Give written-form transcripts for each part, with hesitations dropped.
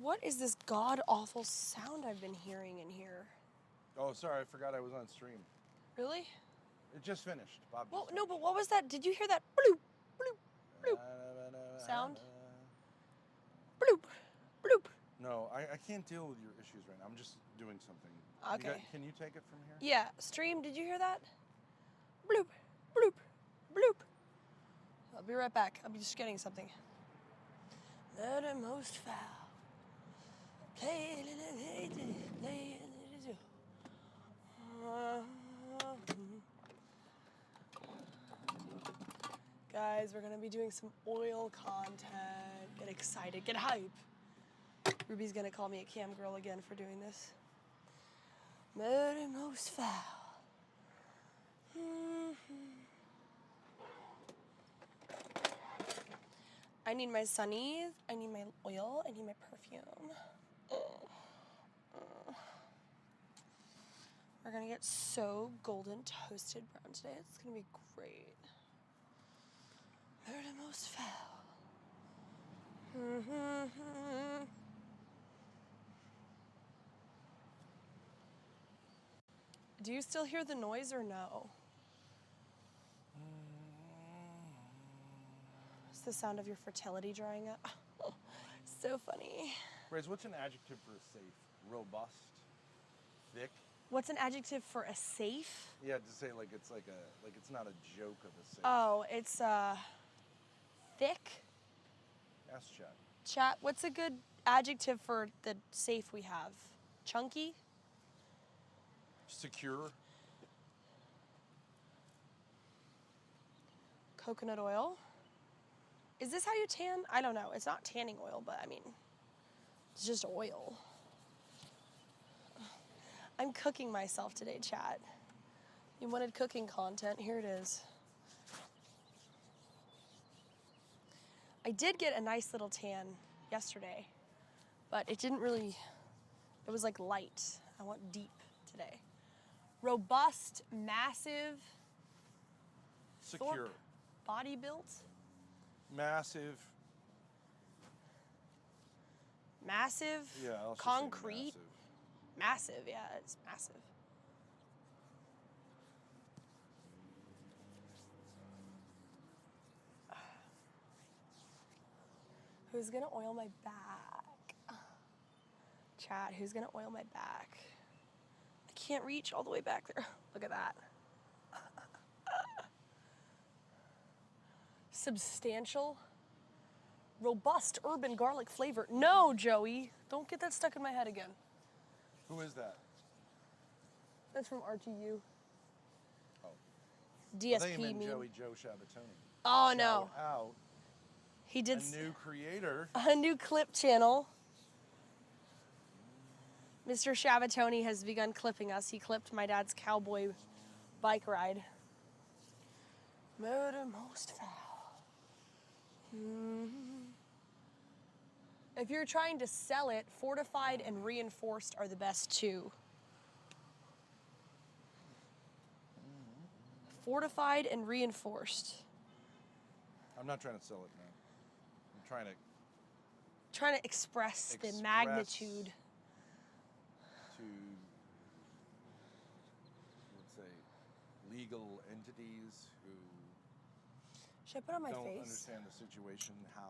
What is this god-awful sound I've been hearing in here? Oh, sorry, I forgot I was on stream. Really? It just finished. Bob Well, just no, finished. but what was that? Did you hear that bloop, bloop, bloop sound? Bloop, bloop. No, I can't deal with your issues right now. I'm just doing something. Okay. Can you take it from here? Yeah, stream, did you hear that? Bloop, bloop, bloop. I'll be right back. I'll be just getting something. Murder most foul. Play. Guys, we're gonna be doing some oil content. Get excited, get hype. Ruby's gonna call me a cam girl again for doing this. Murder most foul. I need my sunnies, I need my oil, I need my perfume. We're gonna get so golden toasted brown today. It's gonna be great. Murder most foul. Do you still hear the noise or no? It's the sound of your fertility drying up. So funny. Grace, what's an adjective for a safe? Robust? Thick? What's an adjective for a safe? Yeah, to say like it's not a joke of a safe. Oh, it's thick. Ask chat. Chat, what's a good adjective for the safe we have? Chunky? Secure? Coconut oil? Is this how you tan? I don't know. It's not tanning oil, but I mean, it's just oil. I'm cooking myself today, chat. You wanted cooking content, here it is. I did get a nice little tan yesterday, but it didn't really, it was like light. I want deep today. Robust, massive, Secure. Thorp, body built. Massive. Massive, Yeah, I'll also say concrete. massive. Massive, yeah, it's massive. Who's gonna oil my back? Chat, who's gonna oil my back? I can't reach all the way back there. Look at that. Substantial, robust urban garlic flavor. No, Joey, don't get that stuck in my head again. Who is that? That's from RTU. Oh. DSP I think you meant meme. Joe Shabatoni. Oh, Shout no. out. He did A new creator. a new clip channel. Mr. Shabatoni has begun clipping us. He clipped my dad's cowboy bike ride. Murder most foul. If you're trying to sell it, fortified and reinforced are the best too. Fortified and reinforced. I'm not trying to sell it now. I'm trying to Express the magnitude. To, let's say, legal entities who Should I put it on my don't face? understand the situation, how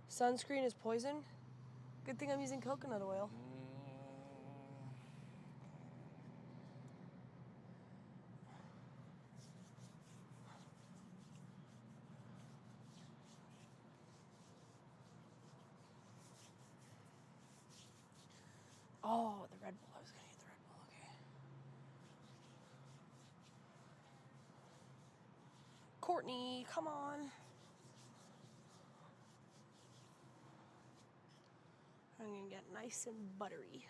Sunscreen is poison? Good thing I'm using coconut oil. Oh, the Red Bull. I was gonna get the Red Bull, okay. Courtney, come on. I'm gonna get nice and buttery.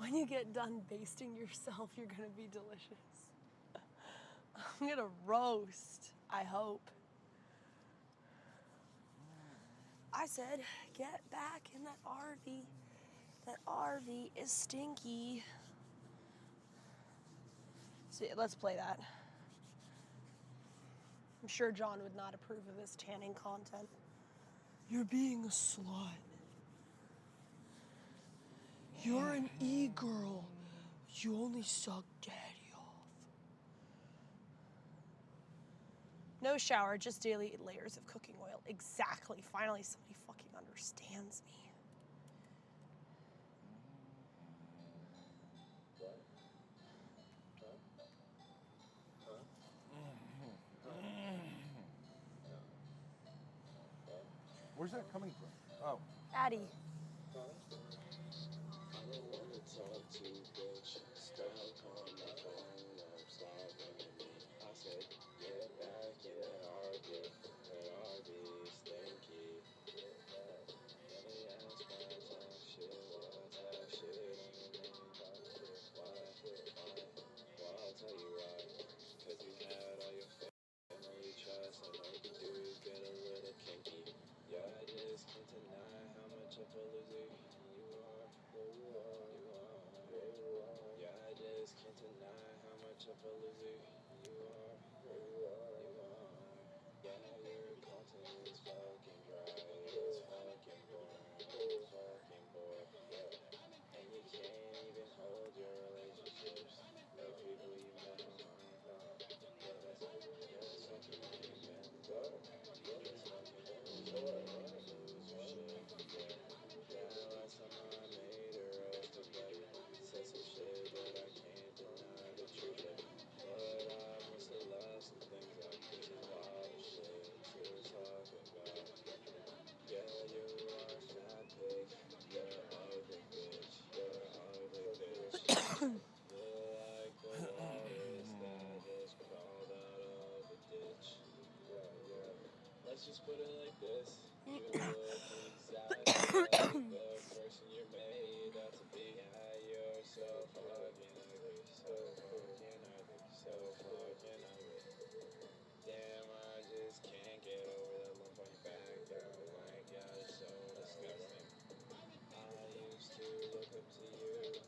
When you get done basting yourself, you're gonna be delicious. I'm gonna roast, I hope. I said, get back in that RV. That RV is stinky. So let's play that. I'm sure John would not approve of this tanning content. You're being a slut. You're an e-girl. You only suck daddy off. No shower, just daily layers of cooking oil. Exactly. Finally, somebody fucking understands me. Where's that coming from? Oh. Addie. Let's just put it like this. You look exactly like the person you're made out to be. Yeah, you're so fucking ugly, so fucking ugly, so fucking ugly. Damn, I just can't get over that lump on your back. Oh my god, it's so disgusting. I used to look up to you,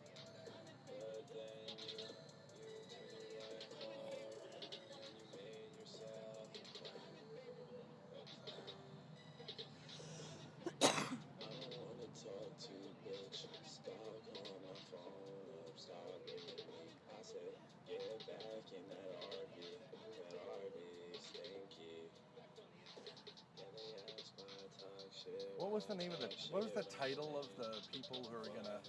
but then you turned your life off, and you made yourself a clown. Talk to bitch, stop calling my phone up, stop ringing me. I said, get back in that RV stinky. Yeah, they ask my talk shit. What was the name of what was the title of the people who are gonna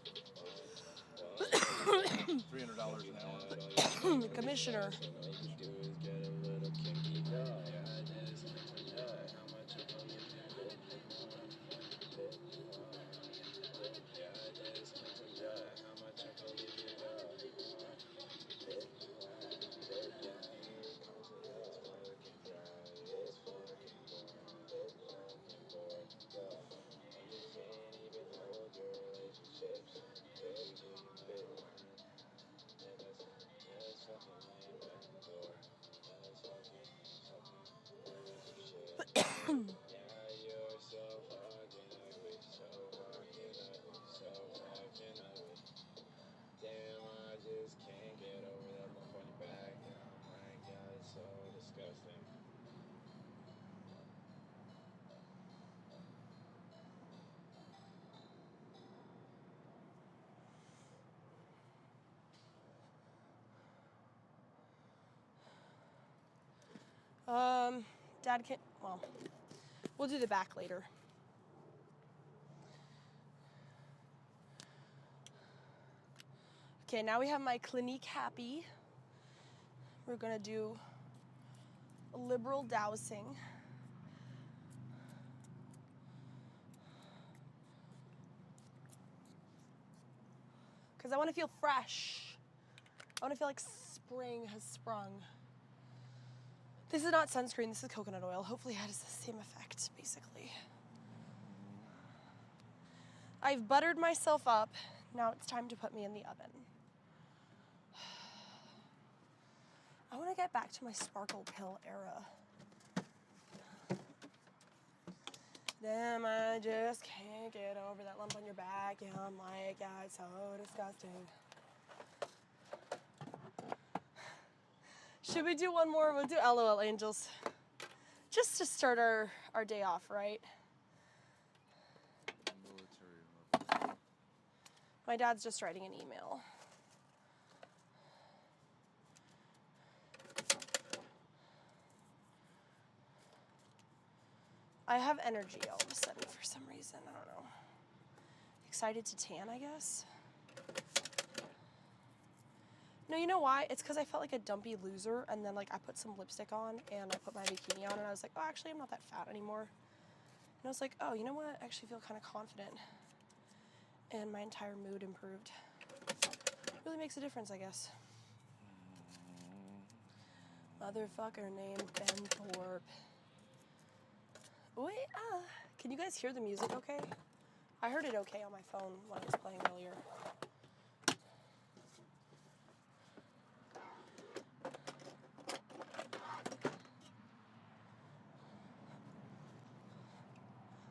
$300 an hour? The commissioner. All you do is get a little kinky. Yeah, just how much of a Dad can't, well, we'll do the back later. Okay, now we have my Clinique Happy. We're gonna do a liberal dowsing. Because I want to feel fresh. I want to feel like spring has sprung. This is not sunscreen, this is coconut oil. Hopefully it has the same effect, basically. I've buttered myself up. Now it's time to put me in the oven. I want to get back to my sparkle pill era. Damn, I just can't get over that lump on your back. Yeah, I'm like, yeah, it's so disgusting. Should we do one more? We'll do LOL Angels. Just to start our day off, right? Military level. My dad's just writing an email. I have energy all of a sudden for some reason. I don't know. Excited to tan, I guess. No, you know why? It's because I felt like a dumpy loser, and then like I put some lipstick on and I put my bikini on, and I was like, oh, actually, I'm not that fat anymore. And I was like, oh, you know what? I actually feel kind of confident, and my entire mood improved. Really makes a difference, I guess. Motherfucker named Ben Thorp. Wait, can you guys hear the music okay? I heard it okay on my phone when it was playing earlier.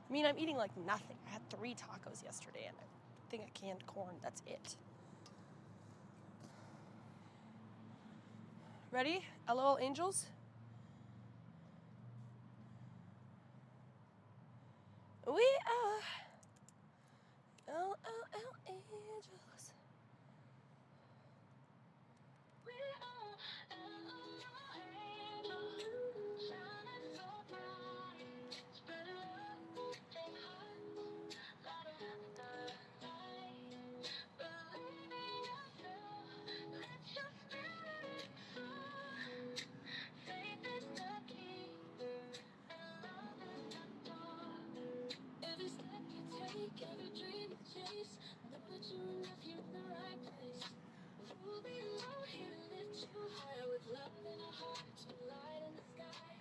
I mean, I'm eating like nothing. I had 3 tacos yesterday and I think a canned corn. That's it. Ready? LOL Angels? We are LOL Angels. We are angels, shining so bright. Spread love and hearts, light up the night. Believe in yourself, let your spirit soar. Faith is the key, and love is the door. Every step you take, every dream you chase, know that you're enough, you're in the right place. We'll be alone here to lift you higher with love in our hearts, with light in the sky.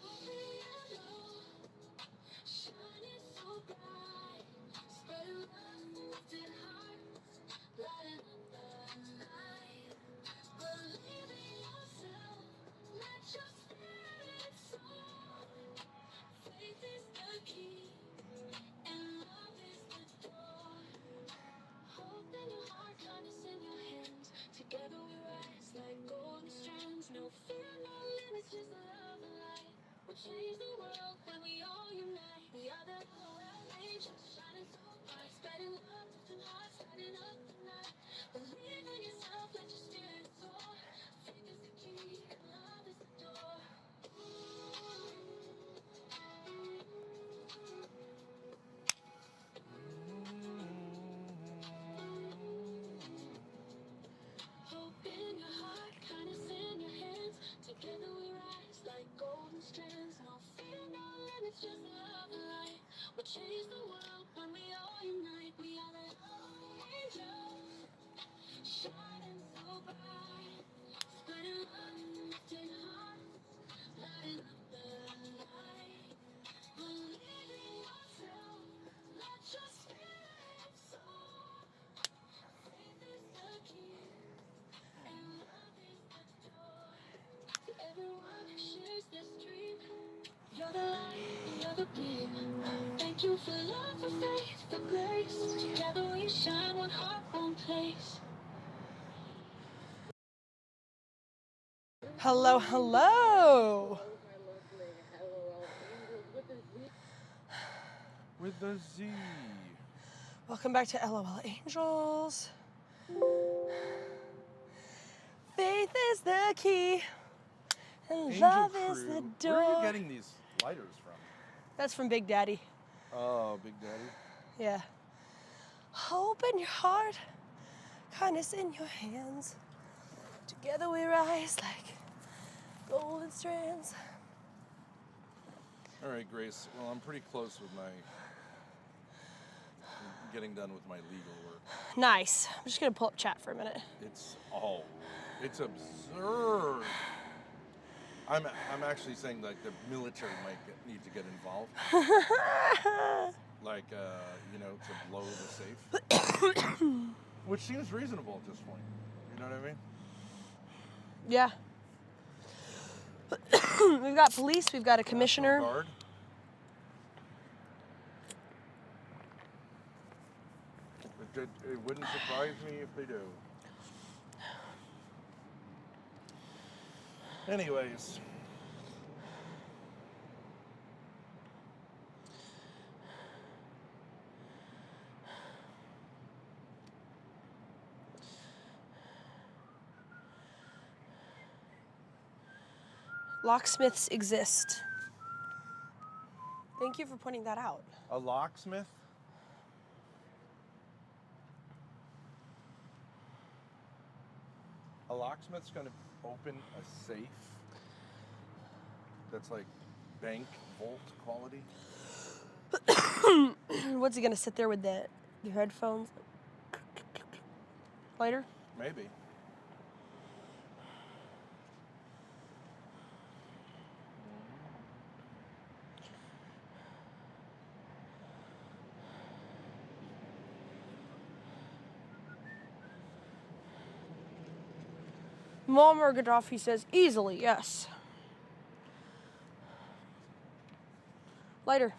We'll be alone, shining so bright, spreading love, lifted hearts, lighting up the night. Believe in yourself, let your spirit soar. Faith is the key, and love is the door. Hope in your heart, kindness in your hands. Together we rise like golden strands. No fear, no limits, just love and light. We'll change the world when we all unite. We are the LOL angels, shining so bright, spreading love, lifting hearts, lighting up the night. Believe in yourself, let your spirit soar. Faith is the key, and love is the door. Hope in your heart, kindness in your hands. Together we rise like golden strands. No fear, no limits, just love and light. We'll change the world when we all unite. We are the angels, shining so bright. Spreading love, lifting hearts, lighting up the night. Believe in yourself, let your spirit soar. Faith is the key, and love is the door. To everyone who shares this dream, you're the light, you're the beam. Thank you for love, for faith, for grace. Together we shine, one heart, one place. Hello, hello. With the Z. Welcome back to LOL Angels. Faith is the key, and Angel love Crew. is the Where are door. you getting these lighters from? That's from Big Daddy. Oh, Big Daddy. Yeah. Hope in your heart, kindness in your hands. Together we rise like golden strands. All right, Grace. Well, I'm pretty close with getting done with my legal work. Nice. I'm just gonna pull up chat for a minute. It's absurd. I'm actually saying like the military might need to get involved. like, to blow the safe. Which seems reasonable at this point. You know what I mean? Yeah. We've got police, we've got a commissioner. National Guard. It wouldn't surprise me if they do. Anyways. Locksmiths exist. Thank you for pointing that out. A locksmith? A locksmith's going to open a safe that's like bank vault quality? What's he gonna sit there with your headphones? Lighter? Maybe. Muammar Gaddafi says, easily, yes. Lighter.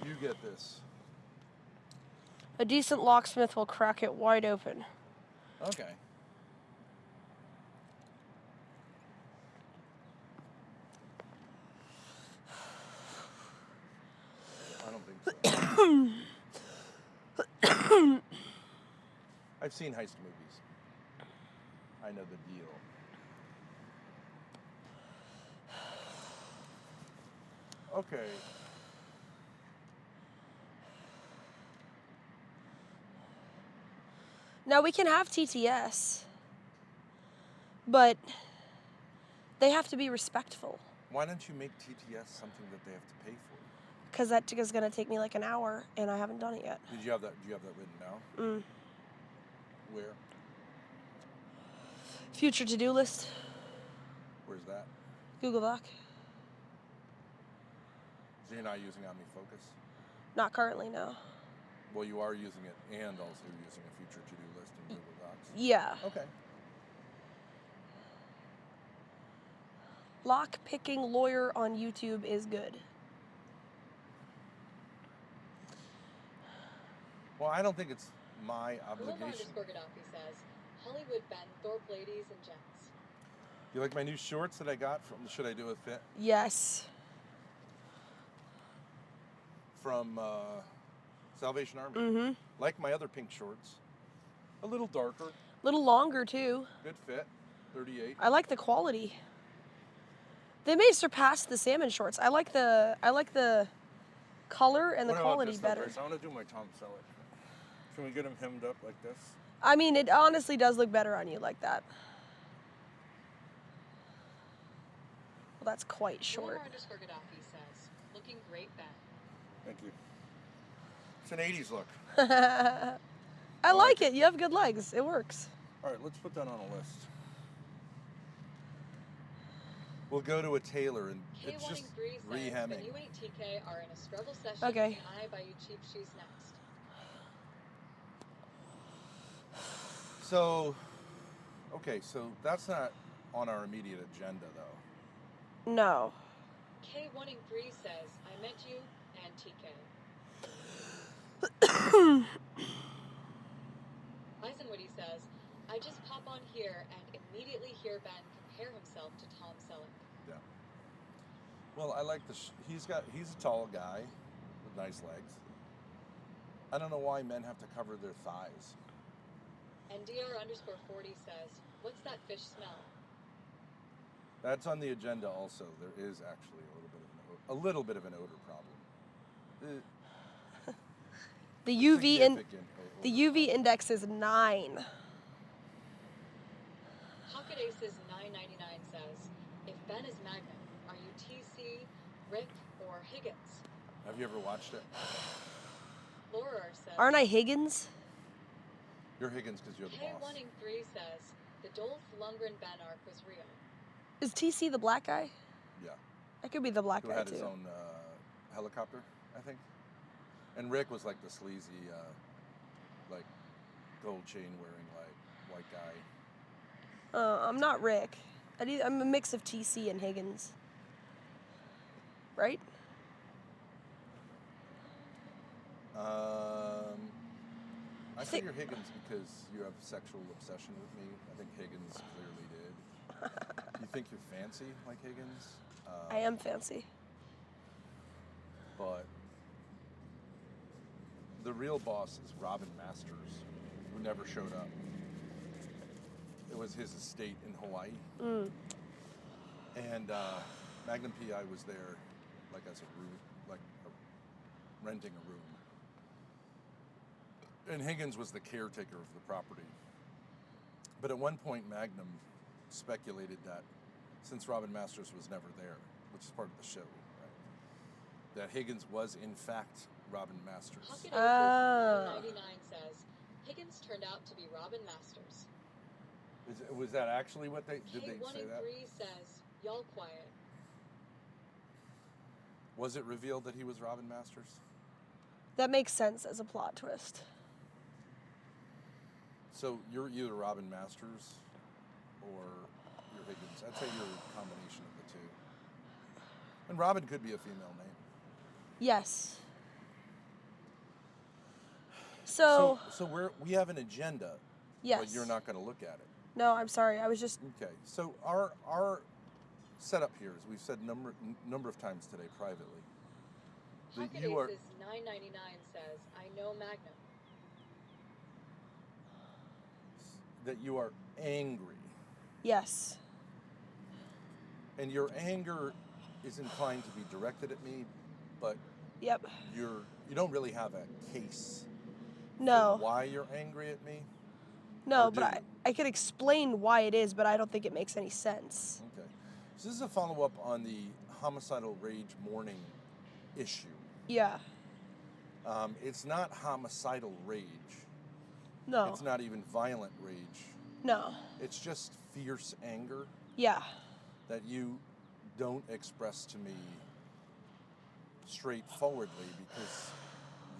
You get this. A decent locksmith will crack it wide open. Okay. I don't think so. I've seen heist movies. I know the deal. Okay. Now we can have TTS, but they have to be respectful. Why don't you make TTS something that they have to pay for? Because that is going to take me like an hour, and I haven't done it yet. Do you have that written down? Where? Future to-do list. Where's that? Google Doc. So you're not using OmniFocus? Not currently, no. Well, you are using it and also using a future to-do list in Google Docs. Yeah. Okay. Lock-picking lawyer on YouTube is good. Well, I don't think it's my Rumor obligation. _ Gaddafi says, Hollywood Ben Thorp ladies and gents. You like my new shorts that I got from Should I Do a Fit? Yes. From Salvation Army. Mm-hmm. Like my other pink shorts. A little darker. A little longer, too. Good fit. 38. I like the quality. They may surpass the salmon shorts. I like the color and the What about quality this, though, better. Grace? I want to do my Tom Selleck. Can we get him hemmed up like this? I mean, it honestly does look better on you like that. Well, that's quite short. Rumor _ Gaddafi says, looking great Ben. Thank you. It's an 80s look. I like it. You have good legs. It works. All right, let's put that on a list. We'll go to a tailor and it's just rehemming. You ain't TK are in a struggle session. Okay. And I buy you cheap shoes next. So, okay, so that's not on our immediate agenda, though. No. K1 _ says, I meant you and TK. Eisenwoody says, I just pop on here and immediately hear Ben compare himself to Tom Selleck. Yeah. Well, I like he's a tall guy with nice legs. I don't know why men have to cover their thighs. And DR _ 40 says, what's that fish smell? That's on the agenda also. There is actually a little bit of an odor problem. The UV index is 9. Pocket Aces 999 says, if Ben is Magnum, are you TC, Rick, or Higgins? Have you ever watched it? Laura says, Aren't I Higgins? You're Higgins because you're the boss. K1 _ says, the Dolph Lundgren Ben arc was real. Is TC the black guy? Yeah. That could be the black who guy had too. his own helicopter, I think. And Rick was like the sleazy, like gold chain wearing, like white guy. I'm not Rick. I'm a mix of TC and Higgins. Right? I figure Higgins because you have a sexual obsession with me. I think Higgins clearly did. You think you're fancy like Higgins? I am fancy. But the real boss is Robin Masters, who never showed up. It was his estate in Hawaii. And Magnum PI was there, like as a room, renting a room. And Higgins was the caretaker of the property. But at one point, Magnum speculated that since Robin Masters was never there, which is part of the show, right, that Higgins was in fact Robin Masters. Pocket Aces 999 says, Higgins turned out to be Robin Masters. Was that actually what they did? They say that? K1 says, y'all quiet. Was it revealed that he was Robin Masters? That makes sense as a plot twist. So you're either Robin Masters or you're Higgins. I'd say you're a combination of the two. And Robin could be a female name. Yes. So we have an agenda, yes. but you're not going to look at it. No, I'm sorry. I was just... Okay. So our setup here is we've said number of times today privately. That Pocket you are, Aces 999 says, I know Magnum. that you are angry. Yes. And your anger is inclined to be directed at me, but Yep. you don't really have a case No. for why you're angry at me. No, Or but do I could explain why it is, but I don't think it makes any sense. Okay. So this is a follow-up on the homicidal rage mourning issue. Yeah. It's not homicidal rage. No. It's not even violent rage. No. It's just fierce anger Yeah. that you don't express to me straightforwardly because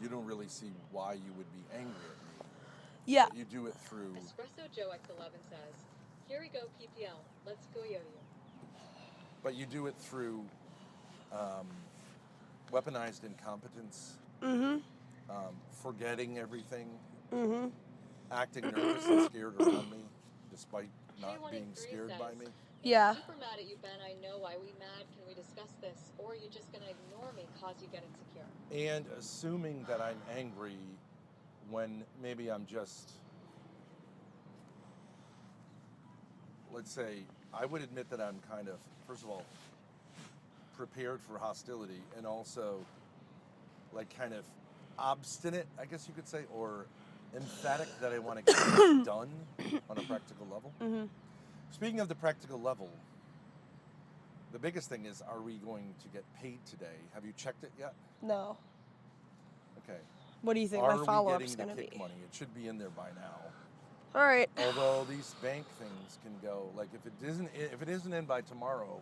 you don't really see why you would be angry at me. Yeah. But you do it through... Espresso Joe X11 says, here we go PPL, let's go yo-yo. But you do it through weaponized incompetence, forgetting everything, acting nervous and scared around me, despite not being scared by me. Yeah. I'm super mad at you, Ben. I know why we mad. Can we discuss this? Or are you just going to ignore me cause you get insecure? And assuming that I'm angry when maybe I'm just, let's say, I would admit that I'm kind of, first of all, prepared for hostility and also like kind of obstinate, I guess you could say, or emphatic that I want to get this done on a practical level. Speaking of the practical level, the biggest thing is, are we going to get paid today? Have you checked it yet? No. Okay. What do you think Are my we follow-up's getting going the to kick be? money? It should be in there by now. All right. Although these bank things can go, like if it isn't in by tomorrow,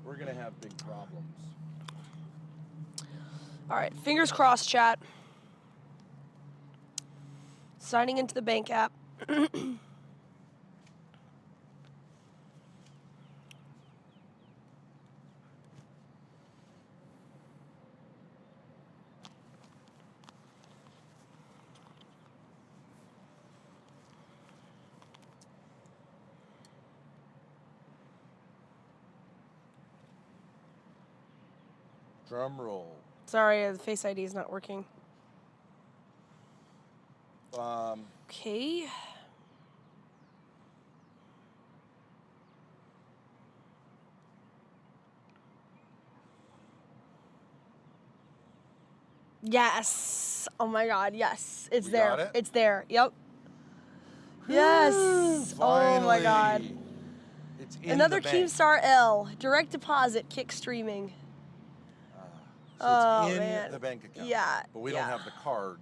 we're gonna have big problems. All right. Fingers crossed, chat. Signing into the bank app. Drum roll. Sorry, the Face ID is not working. Um, Okay. Yes. Oh my God. Yes. It's We there. got it? It's there. Yep. Yes. Oh my God. finally. It's in Another the bank. Keemstar L. Direct deposit. Kick streaming. So Oh, it's in man. the bank account. Yeah, But we yeah. don't have the card.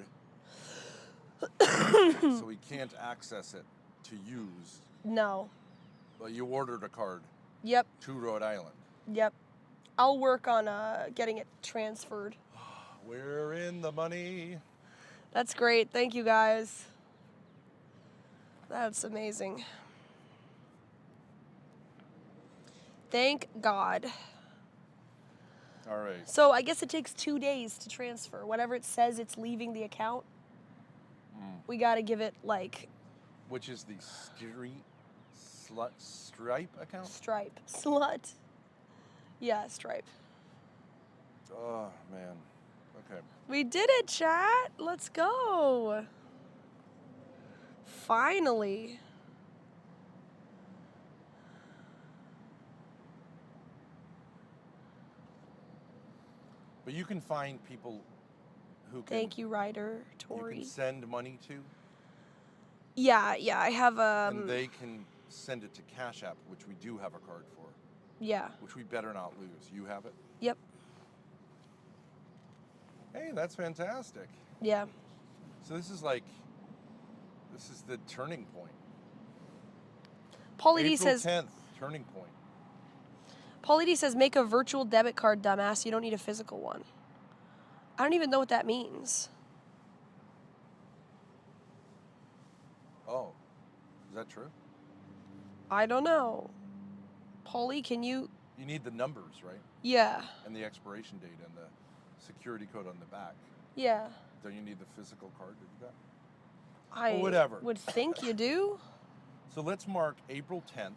So we can't access it to use. No. But you ordered a card. Yep. to Rhode Island. Yep. I'll work on getting it transferred. We're in the money. That's great. Thank you, guys. That's amazing. Thank God. All right. So I guess it takes 2 days to transfer. Whenever it says it's leaving the account, we got to give it like Which is the Stripe account? Stripe. Slut. Yeah, Stripe. Oh, man. Okay. We did it, chat. Let's go. Finally. But you can find people who can... Thank you, Ryder, You Tori. can send money to, Yeah, I have and they can send it to Cash App, which we do have a card for, yeah. which we better not lose. You have it? Yep. Hey, that's fantastic. Yeah. So this is the turning point. Paulie D April says 10th, turning point. Paulie D says make a virtual debit card, dumbass. You don't need a physical one. I don't even know what that means. Oh, is that true? I don't know. Paulie, can you... You need the numbers, right? Yeah. And the expiration date and the security code on the back. Yeah. Don't you need the physical card to do that? I Well, whatever. would think you do. So let's mark April 10th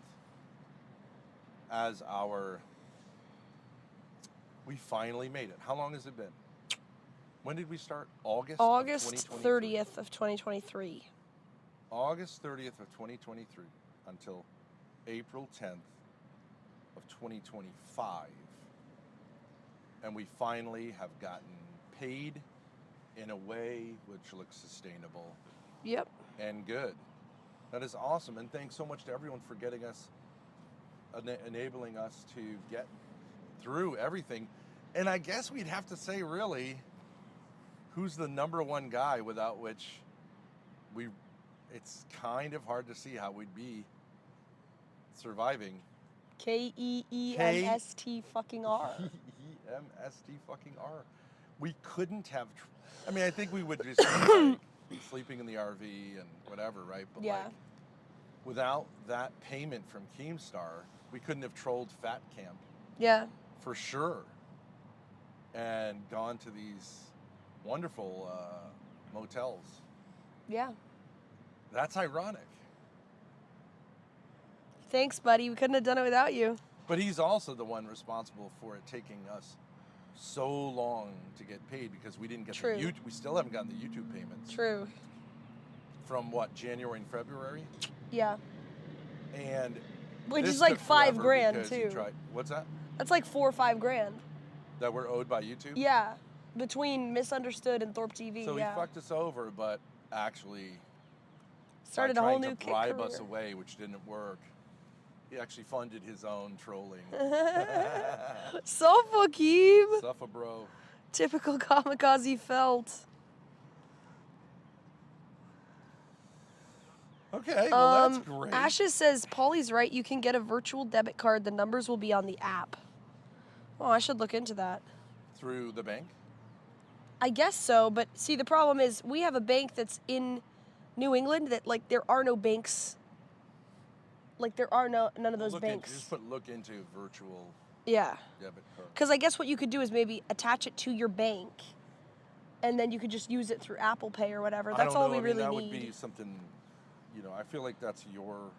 as our... We finally made it. How long has it been? When did we start? August of 2023. 30th of 2023. August 30th of 2023 until April 10th of 2025. And we finally have gotten paid in a way which looks sustainable Yep. and good. That is awesome. And thanks so much to everyone for getting us, enabling us to get through everything. And I guess we'd have to say, really, who's the number one guy without which it's kind of hard to see how we'd be surviving. KEEMST fucking R. EMST fucking R. We couldn't have, I mean, I think we would just be like sleeping in the RV and whatever, right? But Yeah. like, without that payment from Keemstar, we couldn't have trolled Fat Camp. Yeah. For sure. And gone to these wonderful motels. Yeah. That's ironic. Thanks, buddy. We couldn't have done it without you. But he's also the one responsible for it taking us so long to get paid because we didn't get True. we still haven't gotten the YouTube payments. True. From what, January and February? Yeah. And Which this is like took $5 forever grand because you too. What's that? That's like $4 or $5 grand. That we're owed by YouTube? Yeah. Between Misunderstood and Thorp TV. So yeah. he fucked us over, but actually Started by a whole trying new to bribe us career. away, which didn't work. He actually funded his own trolling. Sofa Keeb. Suffer, bro. Typical kamikaze felt. Okay, well that's great. Ashes says, Paulie's right. You can get a virtual debit card. The numbers will be on the app. Oh, I should look into that. Through the bank? I guess so, but see, the problem is we have a bank that's in New England that, like, there are no banks. Like, there are none of those banks. Just look into virtual Yeah. debit card. Because I guess what you could do is maybe attach it to your bank, and then you could just use it through Apple Pay or whatever. That's all we really that need. would be something, I feel like that's your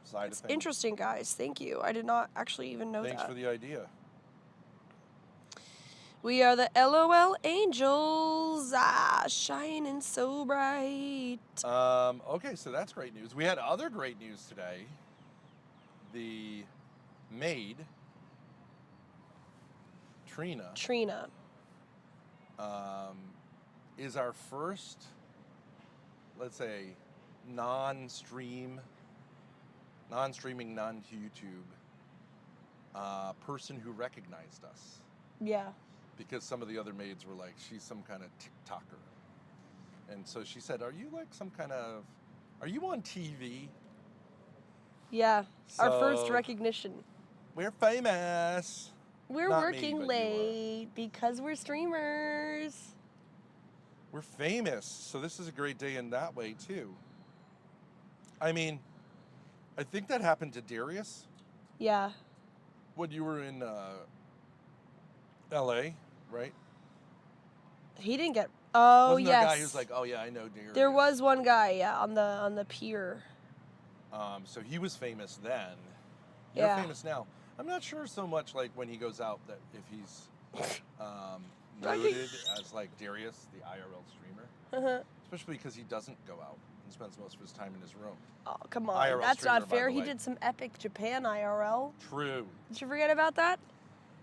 side It's of things. interesting, guys. Thank you. I did not actually even know Thanks that. for the idea. We are the LOL Angels, shining so bright. Okay, so that's great news. We had other great news today. The maid, Trina, is our first, let's say, non-streaming, non-YouTube person who recognized us. Yeah. Because some of the other maids were like, she's some kind of TikToker. And so she said, are you on TV? Yeah, our first So- recognition. We're famous. We're Not me, working but you are. late because we're streamers. We're famous, so this is a great day in that way too. I mean, I think that happened to Darius Yeah. when you were in L.A., right? He didn't get. Oh Wasn't there yes. a guy who's like, oh yeah, I know Darius? There was one guy, yeah, on the pier. So he was famous then. You're Yeah. famous now. I'm not sure so much like when he goes out that if he's Right. noted as like Darius, the IRL streamer, Uh-huh. especially because he doesn't go out and spends most of his time in his room. Oh, come on. IRL That's streamer, not by fair. the He way. did some epic Japan IRL. True. Did you forget about that?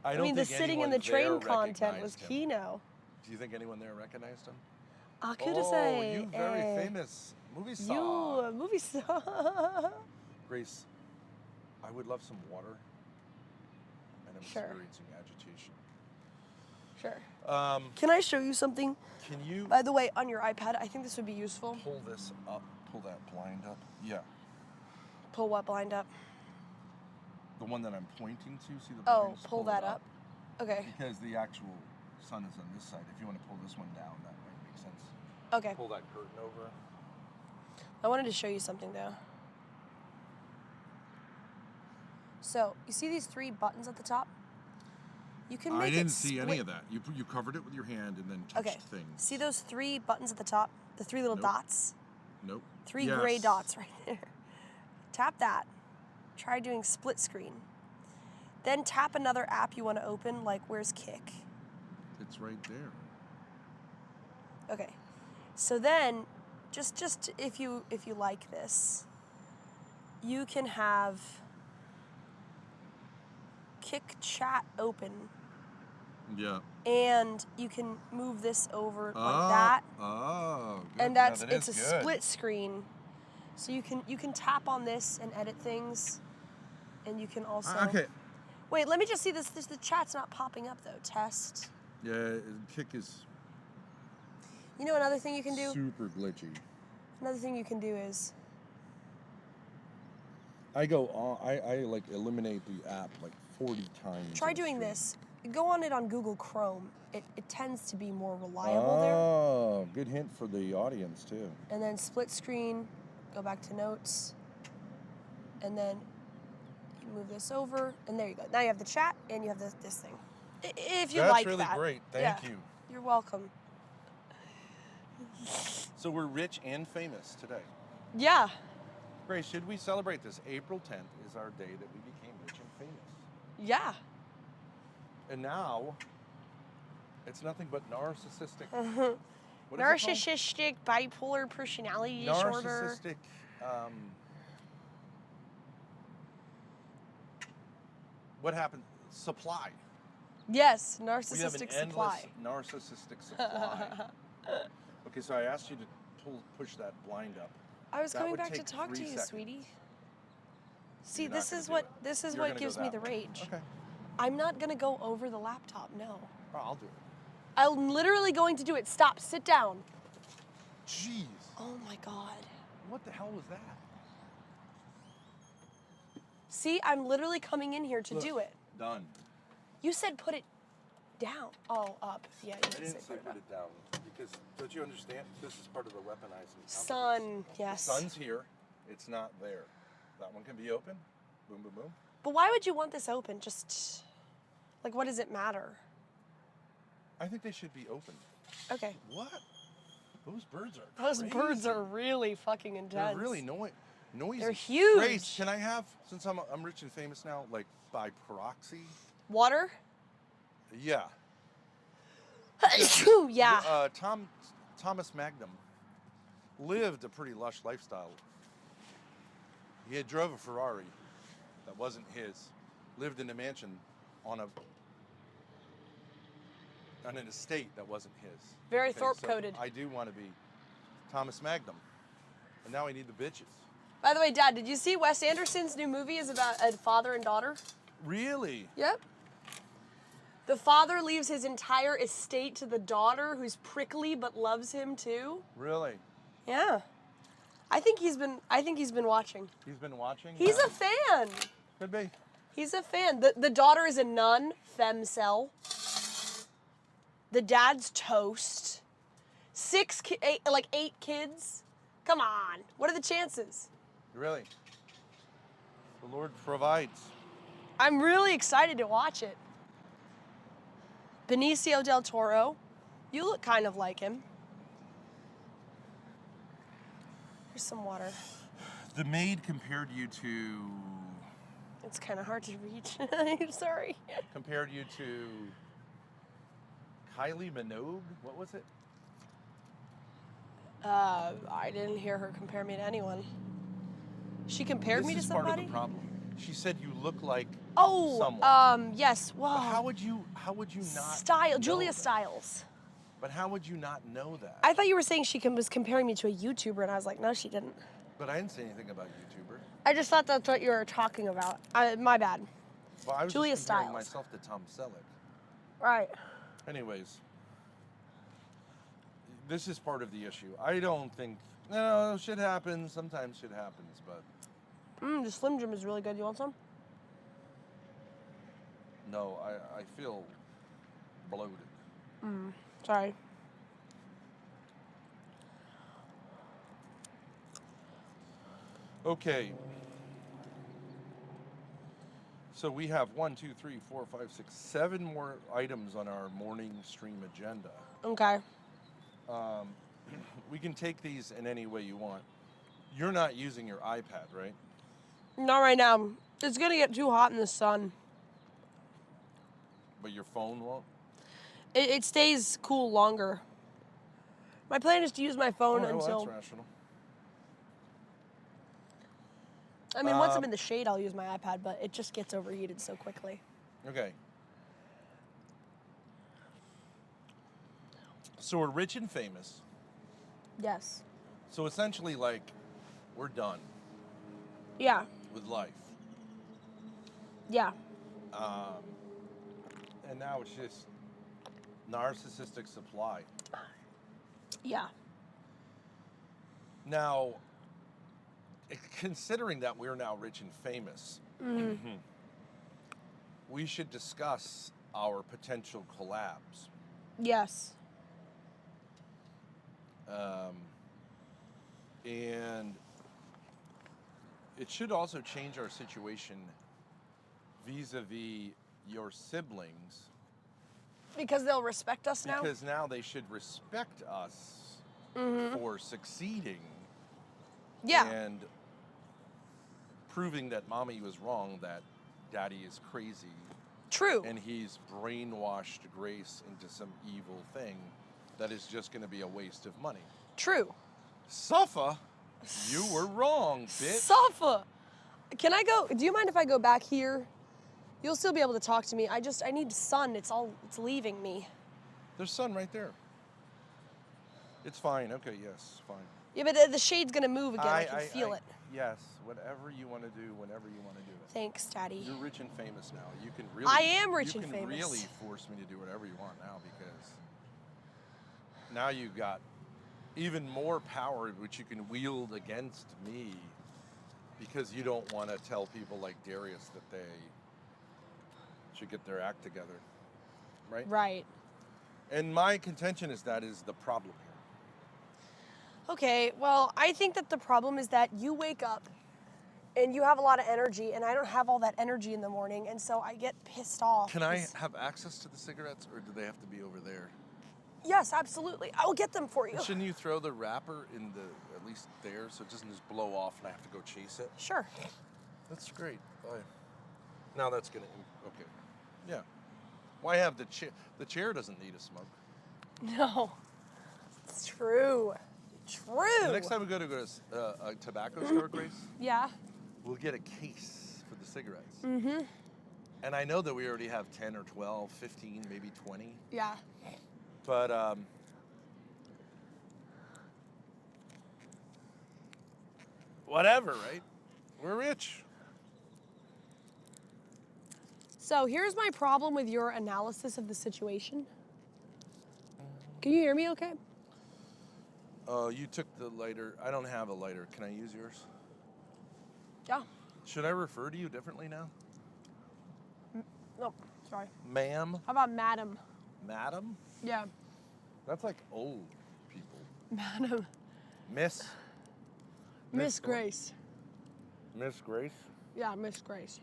I mean, the think sitting in anyone the train there content was recognized him. Kino. Do you think anyone there recognized him? Akudasai. You very famous movie You star. a movie star. Grace, I would love some water. And I'm Sure. experiencing agitation. Sure. Um, Can I show you something? can you By the way, on your iPad, I think this would be useful. pull this up? Pull that blind up? Yeah. Pull what blind up? The one that I'm pointing to, see the Oh, blind? Just pull it that up. Okay. Because the actual sun is on this side. If you want to pull this one down, that might make sense. Okay. Pull that curtain over. I wanted to show you something though. So, you see these 3 buttons at the top? You can make it split. that. You covered it with your hand and then touched Okay. things. See those 3 buttons at the top? The 3 little Nope. dots? Nope. 3 gray dots right there. Tap that. Try doing split screen. Then tap another app you want to open, like where's Kick? It's right there. Okay. So then, just if you like this, you can have Kick chat open, Yeah. and you can move this over like that, Oh, good. and Yeah, it's that a is good. split screen. So you can tap on this and edit things, and you can also. Okay. Wait, let me just see this. The chat's not popping up though. Test. Yeah, Kick is You know another thing you can do? super glitchy. Another thing you can do is I go on. I like eliminate the app like 40 times. try on doing stream. this. Go on it on Google Chrome. It tends to be more reliable there. Oh, good hint for the audience too. And then split screen, go back to notes, and then you move this over, and there you go. Now you have the chat and you have this thing. If you That's like really that. great. Thank Yeah. you. You're welcome. So we're rich and famous today. Yeah. Grace, should we celebrate this? April 10th is our day that we became rich and famous. Yeah. And now, it's nothing but narcissistic. What is it called? Narcissistic bipolar personality disorder. Narcissistic. What happened? Supply. Yes, We have an narcissistic endless supply. narcissistic supply. Okay, so I asked you to push that blind up. I was That coming would back to take talk to 3 you, seconds. sweetie. See, You're not this gonna is do what it. this is You're what gonna gives go me that the way. rage. Okay. I'm not gonna go over the laptop. No, Oh, I'll do it. I'm literally going to do it. Stop. Sit down. Jeez. Oh my god. What the hell was that? See, I'm literally coming in here to Look, do it. Done. You said put it down. Oh, up. Yeah, you I did didn't say say put it put up. it down because don't you understand? This is part of the weaponizing. Sun. Yes. The sun's here. It's not there. That one can be open. Boom, boom, boom. But why would you want this open? Just like, what does it matter? I think they should be open. Okay. What? Those birds are Those crazy. birds are really fucking intense. They're really noisy. They're huge. Grace, can I have, since I'm rich and famous now, like by proxy? Water? Yeah. Yeah. Thomas Magnum lived a pretty lush lifestyle. He had drove a Ferrari that wasn't his, lived in a mansion on an estate that wasn't his. Very Okay, Thorpe so coded. I do want to be Thomas Magnum, and now I need the bitches. By the way, Dad, did you see Wes Anderson's new movie is about a father and daughter? Really? Yep. The father leaves his entire estate to the daughter, who's prickly but loves him too. Really? Yeah. I think he's been watching. He's been watching? He's Yeah. a fan. Could be. He's a fan. The daughter is a nun, femcel. The dad's toast. 8 kids. Come on. What are the chances? Really? The Lord provides. I'm really excited to watch it. Benicio del Toro. You look kind of like him. Here's some water. The maid compared you to... It's kind of hard to reach. I'm sorry. Compared you to... Kylie Minogue? What was it? I didn't hear her compare me to anyone. She compared me to This is part somebody? of the problem. She said you look like Oh, someone. yes. But Wow. how would you not Style, know Julia that? Stiles. But how would you not know that? I thought you were saying she was comparing me to a YouTuber, and I was like, no, she didn't. But I didn't say anything about YouTuber. I just thought that's what you were talking about. My bad. Well, I was Julia just comparing Stiles. myself to Tom Selleck. Right. Anyways, this is part of the issue. I don't think, shit happens. Sometimes shit happens, but The Slim Jim is really good. You want some? no, I feel bloated. Sorry. Okay. So we have 1, 2, 3, 4, 5, 6, 7 more items on our morning stream agenda. Okay. We can take these in any way you want. You're not using your iPad, right? Not right now. It's gonna get too hot in the sun. But your phone won't? It stays cool longer. My plan is to use my phone All right, until. well, that's rational. I mean, once I'm in the shade, I'll use my iPad, but it just gets overheated so quickly. Okay. So we're rich and famous. Yes. So essentially, like, we're done Yeah. with life. Yeah. And now it's just narcissistic supply. Yeah. Now, considering that we're now rich and famous, we should discuss our potential collabs. Yes. And it should also change our situation vis-a-vis your siblings, Because they'll respect us now? because now they should respect us for succeeding Yeah. and proving that mommy was wrong, that daddy is crazy, True. and he's brainwashed Grace into some evil thing that is just going to be a waste of money. True. Suffer, you were wrong, bitch. Safa! Can I go? Do you mind if I go back here? You'll still be able to talk to me. I need sun. It's leaving me. There's sun right there. It's fine. Okay, yes, fine. Yeah, but the shade's gonna move again. I can feel it. Yes, whatever you want to do, whenever you want to do it. Thanks, Daddy. You're rich and famous now. You can really. I am rich and You famous. can really force me to do whatever you want now, because now you've got even more power which you can wield against me, because you don't want to tell people like Darius that they should get their act together, right? Right. And my contention is that is the problem here. Okay, well, I think that the problem is that you wake up and you have a lot of energy, and I don't have all that energy in the morning, and so I get pissed off. Can I have access to the cigarettes, or do they have to be over there? Yes, absolutely. I will get them for you. Shouldn't you throw the wrapper in at least there, so it doesn't just blow off and I have to go chase it? Sure. That's great. Bye. Now that's gonna, okay. Yeah. Why have the chair? The chair doesn't need a smoke. No. It's true. True. The next time we go to a tobacco store, Grace, Yeah. we'll get a case for the cigarettes. Mm-hmm. And I know that we already have 10 or 12, 15, maybe 20. Yeah. But whatever, right? We're rich. So here's my problem with your analysis of the situation. Can you hear me okay? Oh, you took the lighter. I don't have a lighter. Can I use yours? Yeah. Should I refer to you differently now? No, sorry. Ma'am? How about madam? Madam? Yeah. That's like old people. Madam. Miss? Miss Thorp. Grace. Miss Grace? Yeah, Miss Grace.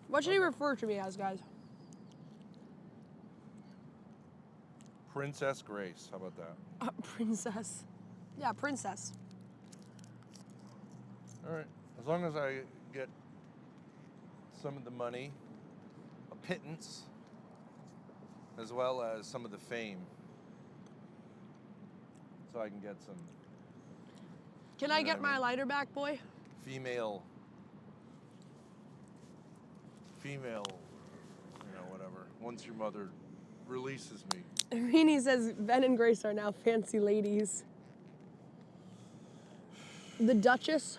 What should he refer to me as, guys? Princess Grace. How about that? Princess. Yeah, princess. All right. As long as I get some of the money, a pittance, as well as some of the fame, so I can get some Can You I know get what I my mean? lighter back, boy? female, whatever. Once your mother releases me. Rini says Ben and Grace are now fancy ladies. The Duchess.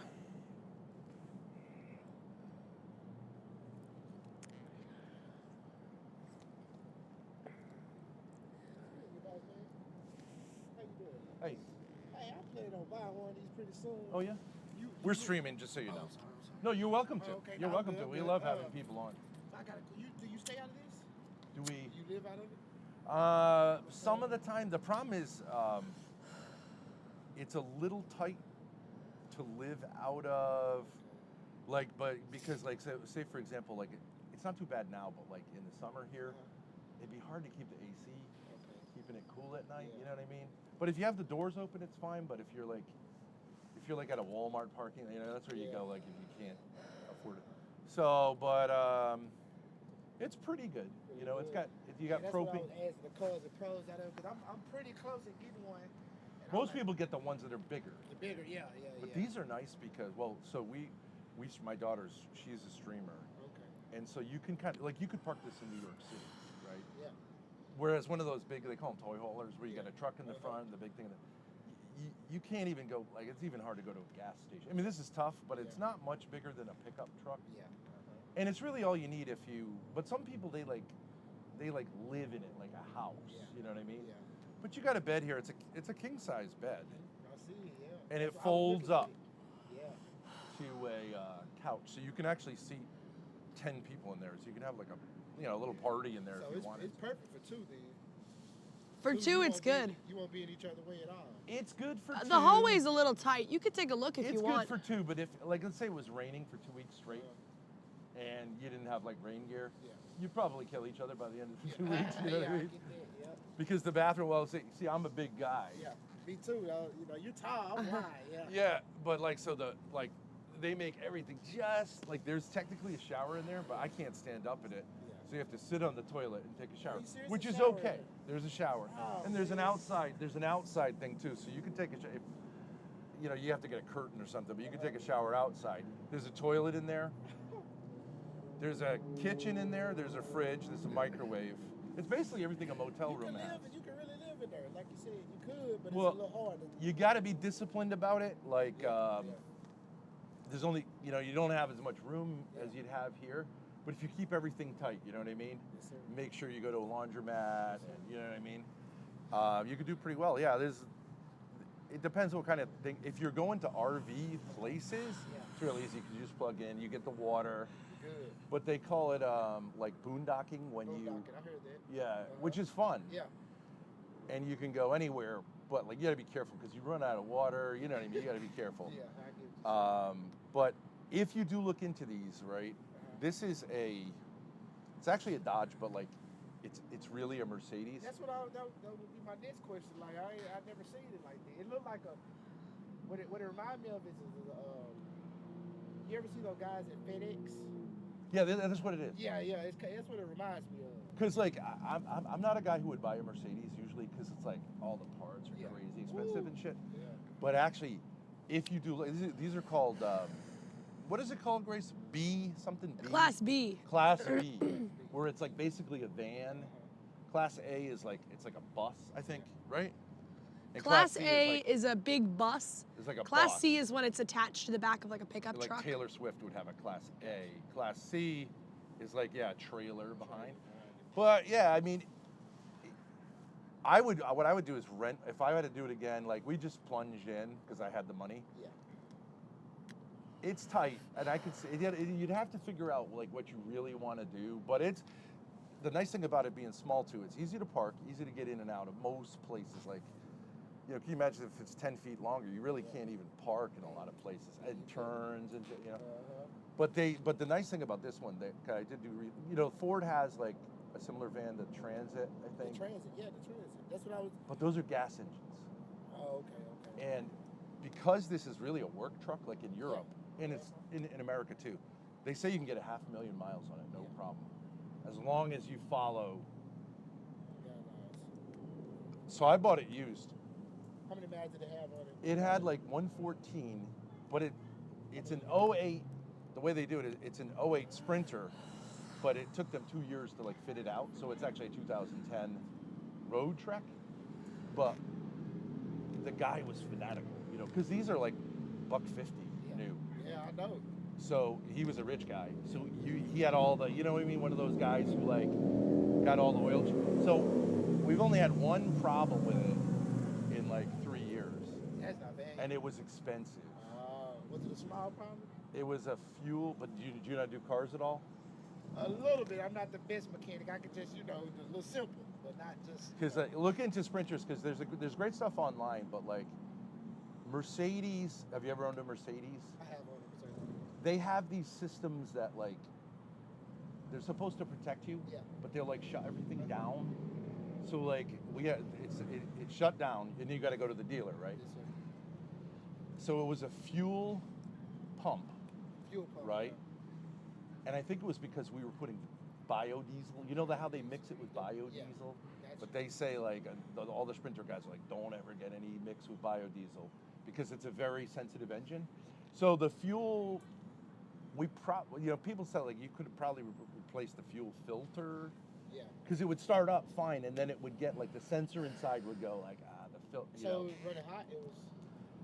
Hey. Hey, I plan on buying one of these pretty soon. Oh yeah. We're streaming, just so you know. I'm sorry. No, you're welcome to. Oh, okay, You're no, welcome I'm to. good, We I'm love good. having people on. I gotta. Do you stay out of this? Do we? Do you live out of it? Some of the time. The problem is, it's a little tight to live out of. Like, but because, like, say for example, like, it's not too bad now, but like in the summer here, it'd be hard to keep the AC, keeping it cool at night. You know what I mean? But if you have the doors open, it's fine. But if you're like at a Walmart parking, that's where you go. Like, if you can't afford it. So, but it's pretty good. It's got if you got that's propane. what I was asking the cons and pros out of it, because I'm pretty close to getting one. And I'm Most like, people get the ones that are bigger. the bigger, yeah. But these are nice because, so my daughter's, she's a streamer. Okay. And so you can kind of, like, you could park this in New York City, right? Yeah. Whereas one of those big, they call them toy haulers, where you got a truck in the front, the big thing, you can't even go, like, it's even hard to go to a gas station. I mean, this is tough, but it's not much bigger than a pickup truck. Yeah. And it's really all you need but some people, they live in it like a house, you know what I mean? Yeah. But you got a bed here, it's a king size bed. I see, yeah. And it That's what I was folds looking up at. Yeah. to a couch, so you can actually seat 10 people in there. So you can have like a little party in there So if you wanted. it's perfect for two then. For You two, won't it's be good. you won't be in each other's way at all. It's good for two. The hallway's a little tight. You could take a look if It's you good want. for two, but if, like, let's say it was raining for 2 weeks straight, and you didn't have like rain gear, Yeah. you'd probably kill each other by the end of the 2 Yeah. weeks. You know what I Yeah, mean? get that, yeah. Because the bathroom, see, I'm a big guy. Yeah, me too. You're tall, I'm wide. Yeah. Yeah, but they make everything just like there's technically a shower in there, but I can't stand up in it. Yeah. So you have to sit on the toilet and take a shower, you serious? which A is shower okay. in There's a shower, Oh, and there's an man. outside thing too. So you can take a shower. You have to get a curtain or something, but you can take a shower outside. There's a toilet in there. There's a kitchen in there. There's a fridge. There's a microwave. It's basically everything a motel You room can has. you can really live in there, like you said. You could, but Well, it's a little hard. You got to be disciplined about it. Like, Yeah. there's only, you don't have as much room as you'd have here. But if you keep everything tight, you know what I mean? Yes, sir. Make sure you go to a laundromat, and you know what I mean? You could do pretty well. Yeah, it depends what kind of thing. If you're going to RV places, it's real easy because you just plug in, you get the water. Good. But they call it like boondocking when Boondocking, you, I heard that. yeah, which is fun. Yeah. And you can go anywhere, but like you got to be careful because you run out of water. You know what I mean? You got to be careful. Yeah, I get what you're But if you do look into these, right, this is it's actually a Dodge, but like it's really a Mercedes. That's what that would be my next question. Like I never seen it like that. It looked like what it reminds me of is you ever see those guys at FedEx? Yeah, that's what it is. Yeah, that's what it reminds me of. Because like I'm not a guy who would buy a Mercedes usually because it's like all the parts are Yeah. crazy expensive Woo. and shit. Yeah. But actually, if you do, these are called what is it called, Grace? B something B. Class B. Class B, where it's like basically a van. Class A is like it's like a bus, I think, right? And Class C A is a big bus. is like a Class bus. C is when it's attached to the back of like a pickup Like truck. Taylor Swift would have a Class A. Class C is like, yeah, a trailer behind. But yeah, I mean, What I would do is rent. If I had to do it again, like we just plunged in because I had the money. Yeah. It's tight, and I could say you'd have to figure out like what you really want to do. But it's the nice thing about it being small too. It's easy to park, easy to get in and out of most places. Like, can you imagine if it's 10 feet longer? You really can't even park in a lot of places. And turns and But the nice thing about this one, I did do. Ford has like a similar van, the Transit, I think. The Transit. That's what I was. But those are gas engines. Oh, okay. And because this is really a work truck, like in Europe, and it's in America too, they say you can get 500,000 miles on it, no problem, as long as you follow. Yeah, nice. So I bought it used. How many miles did it have on it? It had like 114, but it's an '08. The way they do it is it's an '08 Sprinter, but it took them 2 years to like fit it out. So it's actually a 2010 road trek. But the guy was fanatical, because these are like $150 new. Yeah, I know. So he was a rich guy. So he had all the, what I mean? One of those guys who like got all the oil. So we've only had one problem with it in like 3 years. That's not bad. And it was expensive. Was it a small problem? It was a fuel, but do you not do cars at all? A little bit. I'm not the best mechanic. I can just, a little simple, but not just. Because look into Sprinters, because there's great stuff online, but like Mercedes, have you ever owned a Mercedes? I have on a Mercedes. They have these systems that like, they're supposed to protect you, but they'll like shut everything down. So like it shut down, and then you got to go to the dealer, right? Yes, sir. So it was a fuel pump, right? Yeah. And I think it was because we were putting biodiesel. You know how they mix it with biodiesel? Yeah. But they say like all the Sprinter guys are like, don't ever get any mix with biodiesel because it's a very sensitive engine. So the fuel, people said like you could probably replace the fuel filter. Yeah. Because it would start up fine, and then it would get like the sensor inside would go like the filter. So it was running hot.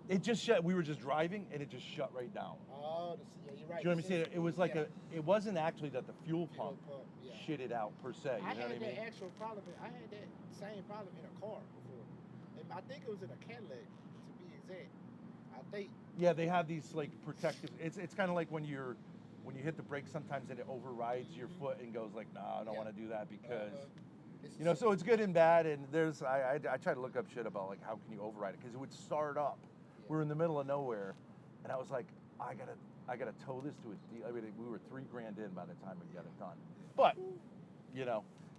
It just shut. We were just driving, and it just shut right down. Oh, you're right. Do you know what I'm saying? It was like it wasn't actually that the fuel pump shit it out per se. You I know had what I mean? that actual problem. I had that same problem in a car before, and I think it was in a Cadillac, to be exact. I think. Yeah, they have these like protective. It's kind of like when you hit the brake sometimes and it overrides your foot and goes like, nah, I don't want to do that because. So it's good and bad, and I try to look up shit about like how can you override it because it would start up. We're in the middle of nowhere, and I was like, I gotta tow this to a deal. I mean, we were $3,000 in by the time we got it done. But,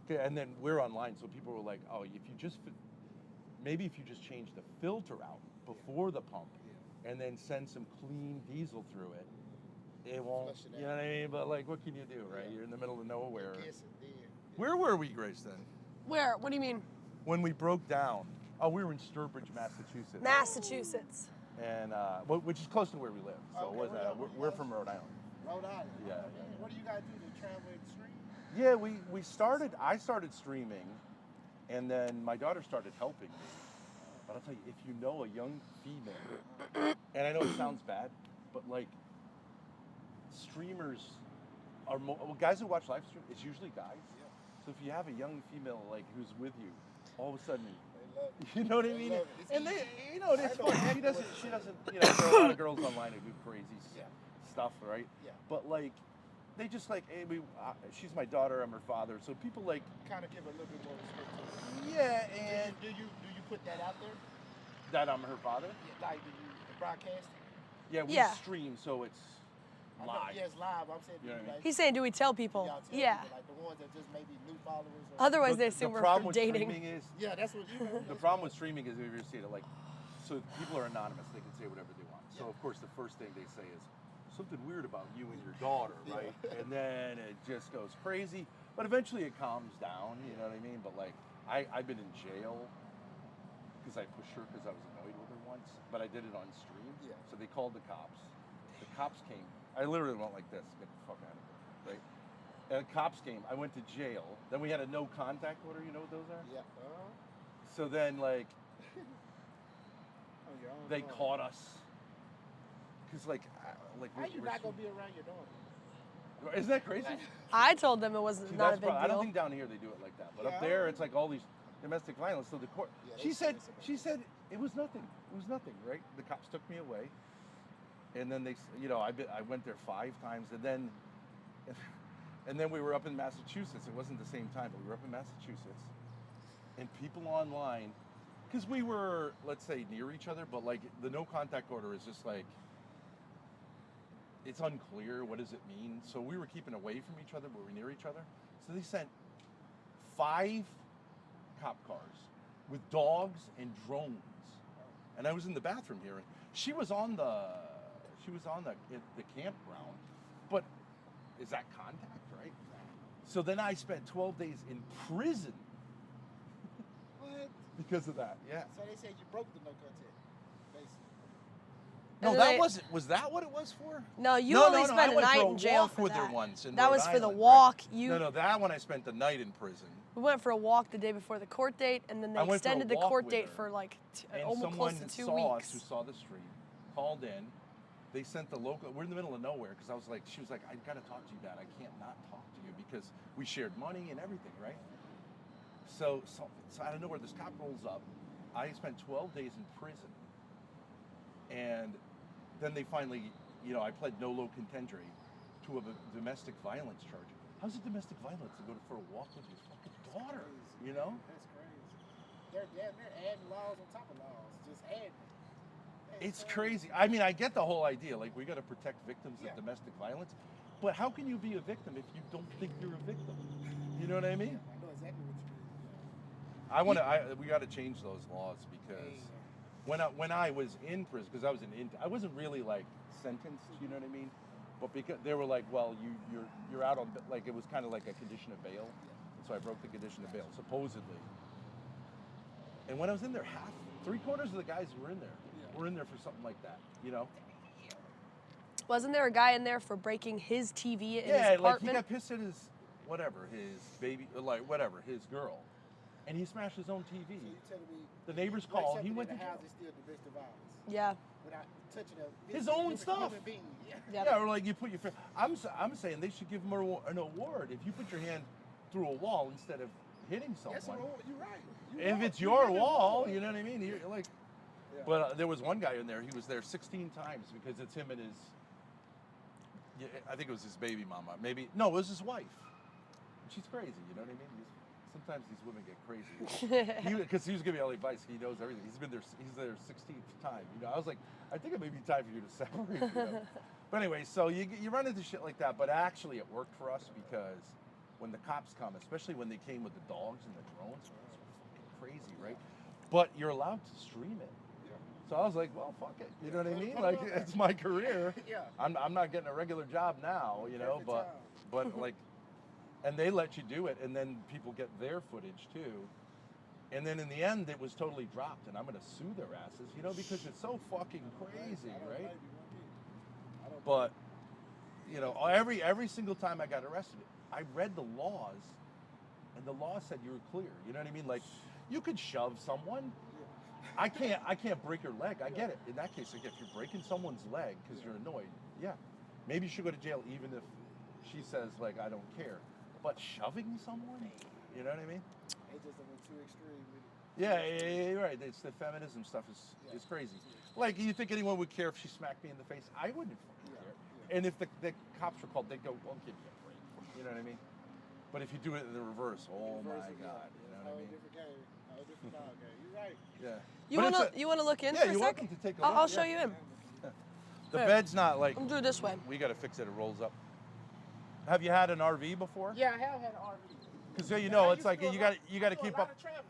and then we're online, so people were like, oh, if you just change the filter out before the pump, and then send some clean diesel through it, it won't. You know what I mean? But like, what can you do, right? You're in the middle of nowhere. Where were we, Grace? Then? Where? What do you mean? When we broke down. Oh, we were in Sturbridge, Massachusetts. Massachusetts. And which is close to where we live. So we're from Rhode Island. Rhode Island. Yeah. What do you guys do to travel extreme? Yeah, I started streaming, and then my daughter started helping me. But I'll tell you, if you know a young female, and I know it sounds bad, but like streamers are guys who watch live stream. It's usually guys. Yeah. So if you have a young female like who's with you, all of a sudden. You know what I mean? And they, it's fun. She doesn't. There are a lot of girls online who do crazy stuff, right? Yeah. But like, they just like, hey, she's my daughter. I'm her father. So people like kind of give a little bit more respect to her. Yeah, and do you put that out there? That I'm her father? Yeah, like do you broadcast? Yeah, we stream, so it's live. Yeah, it's live. I'm saying. You know what I mean? He's saying, do we tell people? Yeah. People, like the ones that just maybe new followers. Otherwise, they assume we're dating. Is, that's what you. The problem with streaming is if you see it, like, so people are anonymous; they can say whatever they want. So of course, the first thing they say is something weird about you and your daughter, right? And then it just goes crazy. But eventually, it calms down. You know what I mean? But like, I've been in jail because I pushed her because I was annoyed with her once. But I did it on stream. Yeah. So they called the cops. The cops came. I literally went like this, get the fuck out of here, right? And the cops came. I went to jail. Then we had a no contact order. You know what those are? Yeah. So then, like, they caught us. Cause like how you not gonna be around your daughter? Isn't that crazy? I told them it was not a big deal. I don't think down here they do it like that, but up there it's like all these domestic violence. So the court, Yeah, they she said, serious about she said it was nothing. It was nothing, right? The cops took me away, and then they, you know, I went there 5 times, and then we were up in Massachusetts. It wasn't the same time, but we were up in Massachusetts, and people online, because we were, let's say, near each other, but like the no contact order is just like, it's unclear. What does it mean? So we were keeping away from each other, but we're near each other. So they sent 5 cop cars with dogs and drones, and I was in the bathroom here. And she was on the campground, but is that contact, right? So then I spent 12 days in prison What? because of that. Yeah. So they said you broke the no contact, basically. No, And that they- wasn't. Was that what it was for? No, you No, only no, no, I spent a went for night a in jail walk for with that. her once in That Rhode was for the Island, right? walk. No, that one I spent the night in prison. We went for a walk the day before the court date, and then they I went for a extended the walk court with date her, for like And almost someone close to 2 saw us who weeks. saw the street, called in. They sent the local. We're in the middle of nowhere because I was like, she was like, I gotta talk to you, Dad. I can't not talk to you because we shared money and everything, right? So out of nowhere, this cop rolls up. I spent 12 days in prison, and then they finally, you know, I pled no low contendere to a domestic violence charge. How's it domestic violence to go for a walk with your fucking daughter? You know? That's crazy. They're adding laws on top of laws. Just adding. It's crazy. I mean, I get the whole idea. Like, we got to protect victims Yeah. of domestic violence. But how can you be a victim if you don't think you're a victim? You know what I mean? I know exactly what you mean. We got to change those laws because when I was in prison, because I wasn't really like sentenced. You know what I mean? But because they were like, well, you're out on, like, it was kind of like a condition of bail. So I broke the condition of bail, supposedly. And when I was in there, 3/4 of the guys who were in there were in there for something like that, you know? Wasn't there a guy in there for breaking his TV in his Yeah, like he apartment? got pissed at his baby, like whatever, his girl, and he smashed his own TV. So you telling me The neighbors like called. something He went in to the house jail. is still domestic violence Yeah. without touching His own stuff. Human being. Yeah. Yep. Yeah, or like you put your. I'm saying they should give him an award if you put your hand through a wall instead of hitting someone. Yes, you're right. If it's your wall, you know what I mean. You're like, but there was one guy in there. He was there 16 times because it's him and his. Yeah, I think it was his baby mama. Maybe no, it was his wife. She's crazy. You know what I mean? Sometimes these women get crazy. Because he was giving me all the advice. He knows everything. He's there 16th time. You know, I was like, I think it may be time for you to separate. You know? But anyway, so you run into shit like that. But actually, it worked for us because when the cops come, especially when they came with the dogs and the drones, it was fucking crazy, right? But you're allowed to stream it. So I was like, well, fuck it. You know what I mean? Like, it's my career. Yeah. I'm not getting a regular job now, you know, but like, and they let you do it, and then people get their footage too. And then in the end, it was totally dropped, and I'm going to sue their asses, you know, because it's so fucking crazy, right? But, you know, every single time I got arrested, I read the laws, and the law said you were clear. You know what I mean? Like, you could shove someone. I can't break your leg. I get it. In that case, like, if you're breaking someone's leg because you're annoyed, yeah, maybe you should go to jail even if she says, like, I don't care. But shoving someone? You know what I mean? They just went too extreme with it. Yeah, you're right. It's the feminism stuff is crazy. Like, you think anyone would care if she smacked me in the face? I wouldn't fucking care. And if the cops were called, they'd go, well, give me a break. You know what I mean? But if you do it in the reverse, oh my God. You know what I mean? Different game. Different ball game. You're right. Yeah. You wanna look in Yeah, for a you're sec? welcome to take a look. I'll show you in. The Here. bed's not like, I'm doing it this way. we got to fix it. It rolls up. Have you had an RV before? Yeah, I have had an RV. Because you know, it's like you got to keep up. Traveling.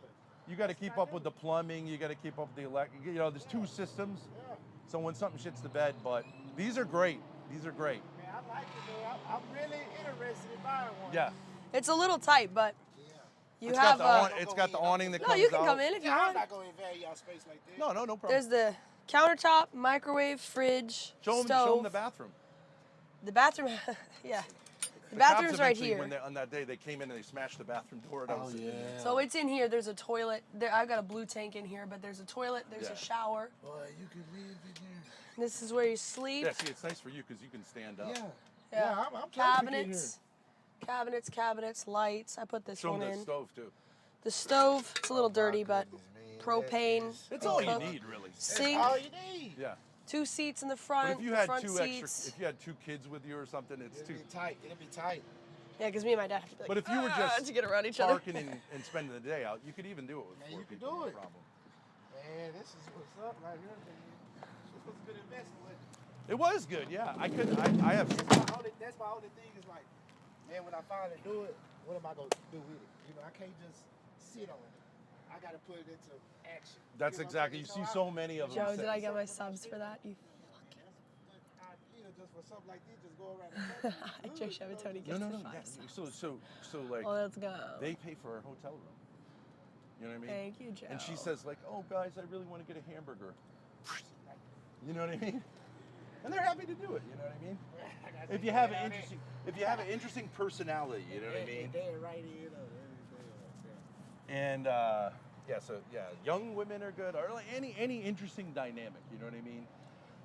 You got to keep up with the plumbing. You got to keep up with the electric. You know, there's 2 systems. Yeah. So when something shits the bed, but these are great. These are great. Man, I like it, man. I'm really interested in buying one. Yeah. It's a little tight, but you It's have got the awning that No, comes you can out. come in if you Yeah, I'm want. not going to invade y'all space like that. No problem. There's the countertop, microwave, fridge, Show them stove. the bathroom. The bathroom, yeah. The cops bathroom's right eventually, here. On that day, they came in and they smashed the bathroom door. And I was sitting in there. So it's in here. There's a toilet. I've got a blue tank in here, but there's a toilet. There's Yeah. a shower. Boy, you can live in there. This is where you sleep. Yeah, see, it's nice for you because you can stand up. Yeah, I'm perfect in here. Cabinets, lights. I put this Show one them the in. stove too. The stove, it's a little dirty, but goodness, man, propane. It's all you cook, need, really. Sink, all you need. Yeah. 2 seats in the But front, if you the had front 2 seats. extra, if you had 2 kids with you or something, it's It'll too. be tight. It'll be tight. Yeah, because me and my dad have to be like, But if you were just to get around each other. parking and spending the day out, you could even do it with Man, 4 you could people. do No it. problem. Man, this is what's up right here, man. This was a good investment. Wasn't it? It was good, yeah. I have. That's my only thing is like, man, when I finally do it, what am I gonna do with it? You know, I can't just sit on it. I gotta put it into action. That's You know what I'm exactly. You saying? see so many of them. Joe, did say- I get my subs for that? You That's a good idea just for something like this, just go around and Joe Chevatoni No, gets no, the no. 5 Yeah. subs. So like, Well, let's go. they pay for our hotel room. You know what I mean? Thank you, Joe. And she says like, "Oh, guys, I really want to get a hamburger." You know what I mean? And they're happy to do it. You know what I mean? If you have an interesting personality, you know what I mean? They're right in. And young women are good, or like any interesting dynamic, you know what I mean?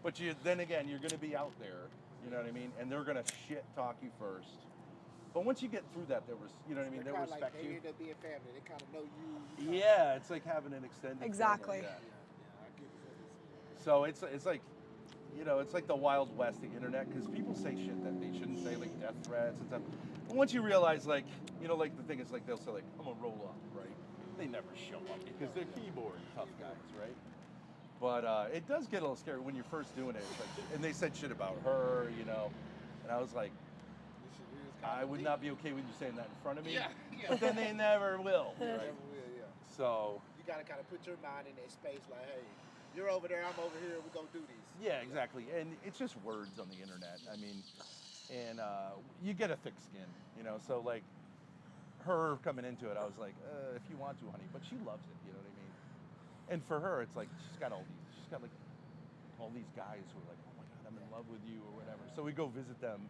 But then again, you're going to be out there, you know what I mean? And they're going to shit talk you first. But once you get through that, you know what I mean? They'll respect They you. end up being family. They kind of know you. Yeah, it's like having an extended Exactly. family, yeah. Yeah, I get it. So it's like, you know, it's like the Wild West, the internet, because people say shit that they shouldn't say, like death threats and stuff. And once you realize, like, you know, like the thing is, like, they'll say, like, I'm gonna roll up, right? They never show up because they're keyboard tough guys, right? But it does get a little scary when you're first doing it. It's like, and they said shit about her, you know, and I was like, I would not be okay with you saying that in front of me. Yeah. But then they never will, right? Never will, yeah. So. You gotta kind of put your mind in that space, like, hey, you're over there, I'm over here, we're gonna do this. Yeah, exactly. And it's just words on the internet. I mean, and you get a thick skin, you know. So like, her coming into it, I was like, if you want to, honey. But she loves it, you know what I mean? And for her, it's like she's got like all these guys who are like, oh my God, I'm in love with you or whatever. So we go visit them,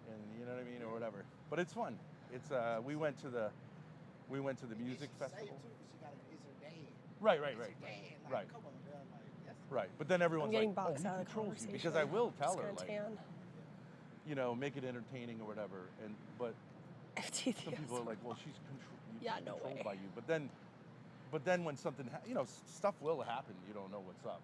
and you know what I mean, or whatever. But it's fun. It's we went to the music festival. It's her dad. Right. Dad, like, Right. Come on, man. Like, that's Right. But then everyone's I'm getting like, oh, boxed he out of the controls you. conversation. Because I will tell Just her, gonna like, tan. you know, make it entertaining or whatever. But FTC. some people are like, well, she's Yeah, no controlled way. by you. But then when something, you know, stuff will happen. You don't know what's up.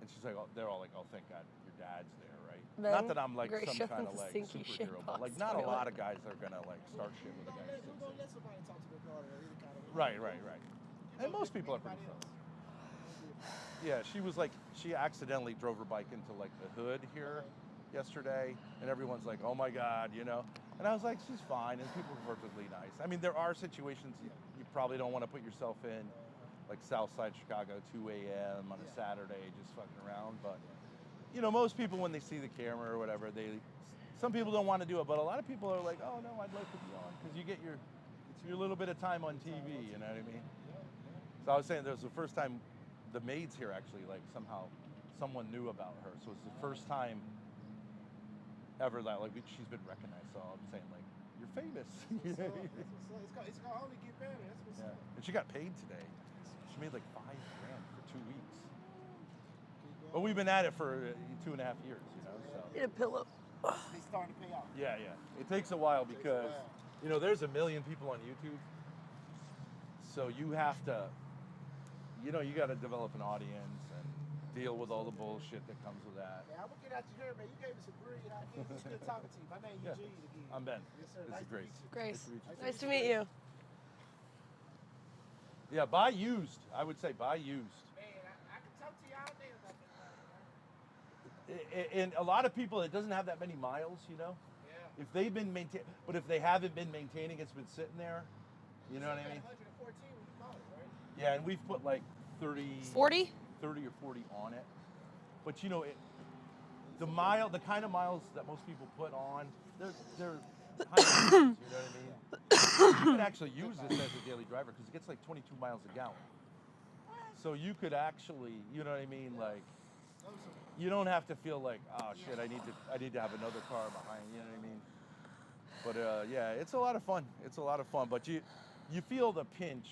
And she's like, they're all like, oh, thank God your dad's there, right? Then Not that I'm like Grace some showed kind them of the like stinky shit superhero, but like box not a toilet. lot of guys are gonna like start shit with a guy. We're gonna let somebody talk to their daughter or any kind of Right. And most people are pretty friendly. Yeah, she was like, she accidentally drove her bike into like the hood here yesterday, and everyone's like, oh my God, you know? And I was like, she's fine, and people are perfectly nice. I mean, there are situations you probably don't want to put yourself in, like South Side Chicago, 2 a.m. on a Saturday, just fucking around. But, you know, most people, when they see the camera or whatever, some people don't want to do it, but a lot of people are like, oh no, I'd like to be on, because you get your little bit of time on TV, you know what I mean? So I was saying, there was the first time the maids here actually, like, somehow someone knew about her. So it's the first time ever that, like, she's been recognized. So I'm saying, like, you're famous. It's gonna only get better. That's what's up. And she got paid today. She made like $5,000 for 2 weeks. But we've been at it for 2.5 years, you know. So Get a pillow. It's starting to pay off. yeah. It takes a while because, you know, there's 1 million people on YouTube. So you have to, you know, you got to develop an audience and deal with all the bullshit that comes with that. Yeah, I'm gonna get out you here, man. You gave me some brilliant ideas. It's good talking to you. My name is Yeah. Eugene again. I'm Ben. Yes, sir. This Nice is to Grace. meet you. Grace. Nice to meet you. Nice to meet you. Yeah, buy used. I would say buy used. Man, I can talk to you all day about that. And a lot of people, it doesn't have that many miles, you know. Yeah. If they've been but if they haven't been maintaining, it's been sitting there. You know what I mean? 114 when you bought it, right? Yeah, and we've put like 30 40? or 40 on it. But you know, the kind of miles that most people put on, they're high miles, you know what I mean? You could actually use this as a daily driver because it gets like 22 miles a gallon. So you could actually, you know what I mean, like, you don't have to feel like, oh shit, I need to have another car behind, you know what I mean? But yeah, it's a lot of fun. It's a lot of fun, but you feel the pinch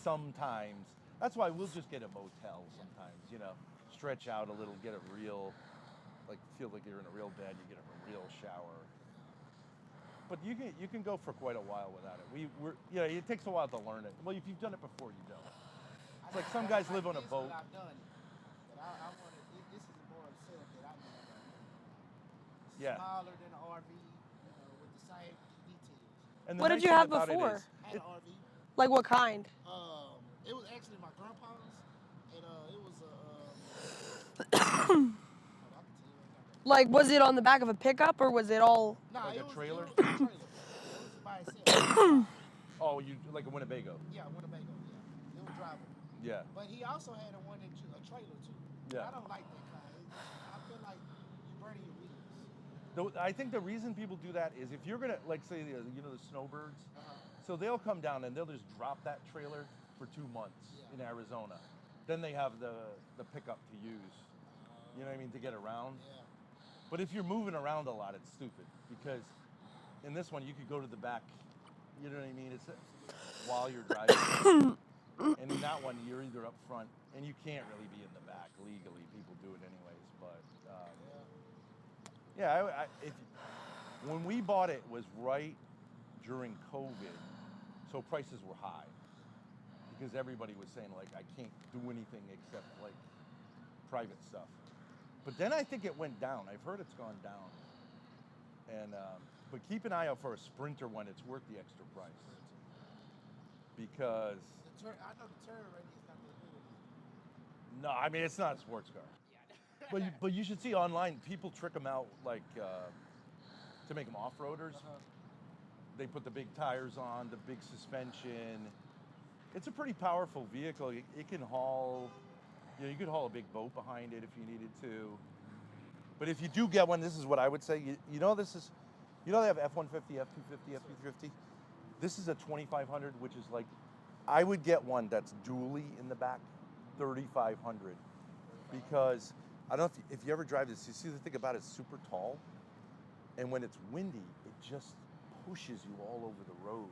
sometimes. That's why we'll just get a motel sometimes, you know, stretch out a little, get a real, like, feel like you're in a real bed, you get a real shower. but you can go for quite a while without it. It takes a while to learn it. Well, if you've done it before, you don't. It's like some guys live on a boat. I've done it, but I want to. This is more of a setup that I need right now. It's Yeah. smaller than an RV, with the same details. And the What nice did you thing have about it before? is, I had an RV. Like what kind? It was actually my grandpa's, and it was a. Like, was it on the back of a pickup or was it all? Nah, Like it a was trailer? It was a trailer. It was by itself. oh, you like a Winnebago. Yeah, Winnebago. Yeah, it was drivable. Yeah. But he also had a trailer too. Yeah. I don't like that kind. I feel like you're burning your wheels. I think the reason people do that is if you're gonna, like, say, the snowbirds, so they'll come down and they'll just drop that trailer for 2 months in Arizona. Then they have the pickup to use. You know what I mean, to get around. Yeah. But if you're moving around a lot, it's stupid because in this one you could go to the back. You know what I mean? It's while you're driving. And in that one, you're either up front, and you can't really be in the back legally. People do it anyways, but when we bought it was right during COVID, so prices were high because everybody was saying like I can't do anything except like private stuff. But then I think it went down. I've heard it's gone down, and but keep an eye out for a Sprinter one. It's worth the extra price because. I know the turn radius is not that good. No, I mean it's not a sports car. But you should see online. People trick them out like to make them off-roaders. They put the big tires on, the big suspension. It's a pretty powerful vehicle. It can haul. You could haul a big boat behind it if you needed to. But if you do get one, this is what I would say. They have F-150, F-250, F-350. This is a 2500, which is like. I would get one that's dually in the back, 3500, because I don't know if you ever drive this. You see the thing about it's super tall, and when it's windy, it just pushes you all over the road.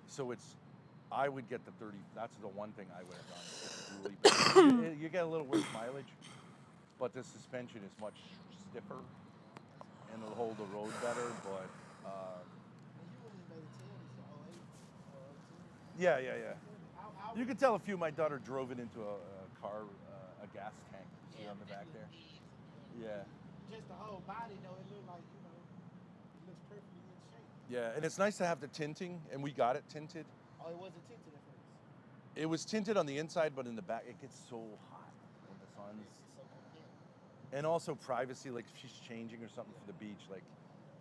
So I would get the 30. That's the one thing I would have done. Dually, you get a little worse mileage, but the suspension is much stiffer, and it'll hold the road better. But yeah. You can tell a few. My daughter drove it into a car, a gas tank. You see on the back there? Yeah. Just the whole body, though, it looked like, it looks perfectly in shape. Yeah, and it's nice to have the tinting, and we got it tinted. Oh, it wasn't tinted at first? It was tinted on the inside, but in the back, it gets so hot when the sun's. And also privacy, like if she's changing or something for the beach, like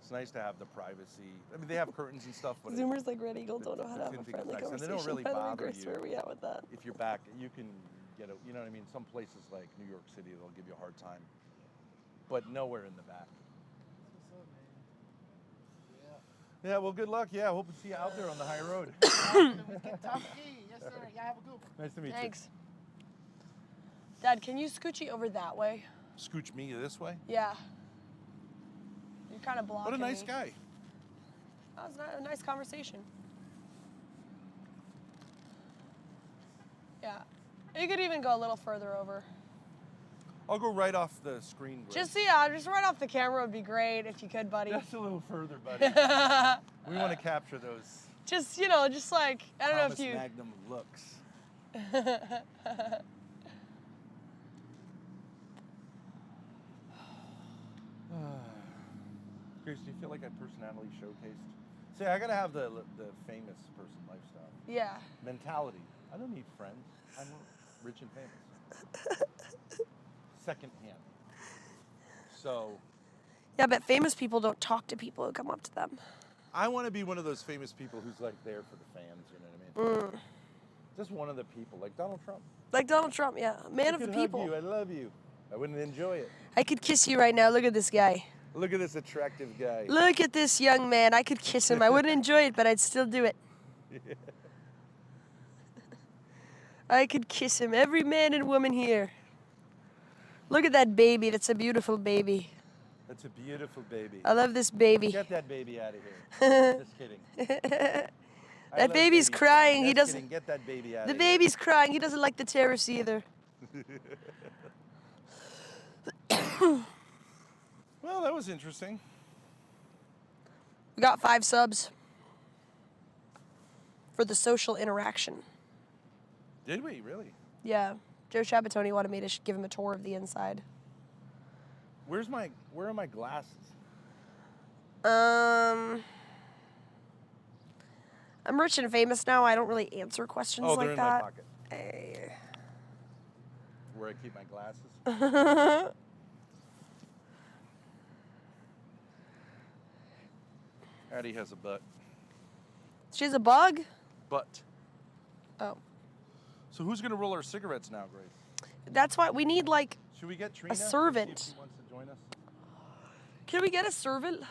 it's nice to have the privacy. I mean, they have curtains and stuff, but Zoomers like Red Eagle don't know how to have a tinting is friendly nice, and conversation. they don't really By the way, bother Grace, you. where are we at with that? If you're back, you can get a, you know what I mean? Some places like New York City, they'll give you a hard time, but nowhere in the back. What's up, man? Yeah, well, good luck. Yeah, hope to see you out there on the high road. Top again. Yes, sir. Y'all have a good one. Nice to meet Thanks. Dad, can you scoochie over that way? you. Scooch me this way. Yeah. You're kind of blocking What a nice me. guy. That was a nice conversation. Yeah. You could even go a little further over. I'll go right off the screen. Grace. Just right off the camera would be great if you could, buddy. Just a little further, buddy. We want to capture those Just like, I don't know Thomas if you... Magnum looks. Grace, do you feel like I personality showcased? See, I gotta have the famous person lifestyle. Yeah. Mentality. I don't need friends. I'm rich and famous. Second hand. So. Yeah, but famous people don't talk to people who come up to them. I want to be one of those famous people who's like there for the fans, you know what I mean? Just one of the people, like Donald Trump. Like Donald Trump, yeah. Man I of the could hug people. you, I love you. I wouldn't enjoy it. I could kiss you right now. Look at this guy. Look at this attractive guy. Look at this young man. I could kiss him. I wouldn't enjoy it, but I'd still do it. I could kiss him. Every man and woman here. Look at that baby. That's a beautiful baby. That's a beautiful baby. I love this baby. Get that baby out of here. Just kidding. That baby's crying. He doesn't. Kidding. Get that baby out The of here. baby's crying. He doesn't like the terrace either. Well, that was interesting. We got 5 subs for the social interaction. Did we really? Yeah. Joe Shabatoni wanted me to give him a tour of the inside. Where are my glasses? I'm rich and famous now. I don't really answer questions Oh, like they're in that. my pocket. Where I keep my glasses. Addie has a butt. She's a bug? Butt. Oh. So who's gonna roll our cigarettes now, Grace? That's why we need, like, Should we get Trina? servant. See if she wants to join us. Can we get a servant?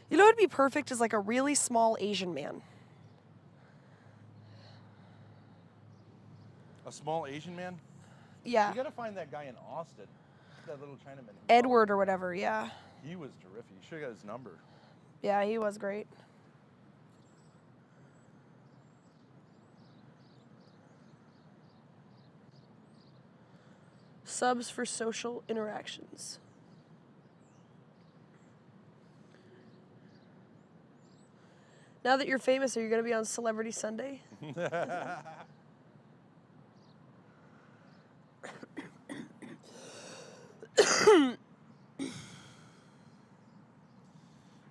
You know what would be perfect is like a really small Asian man. A small Asian man? Yeah. You gotta find that guy in Austin. That little Chinaman. Edward or whatever, yeah. He was terrific. You should have got his number. Yeah, he was great. Subs for social interactions. Now that you're famous, are you going to be on Celebrity Sunday?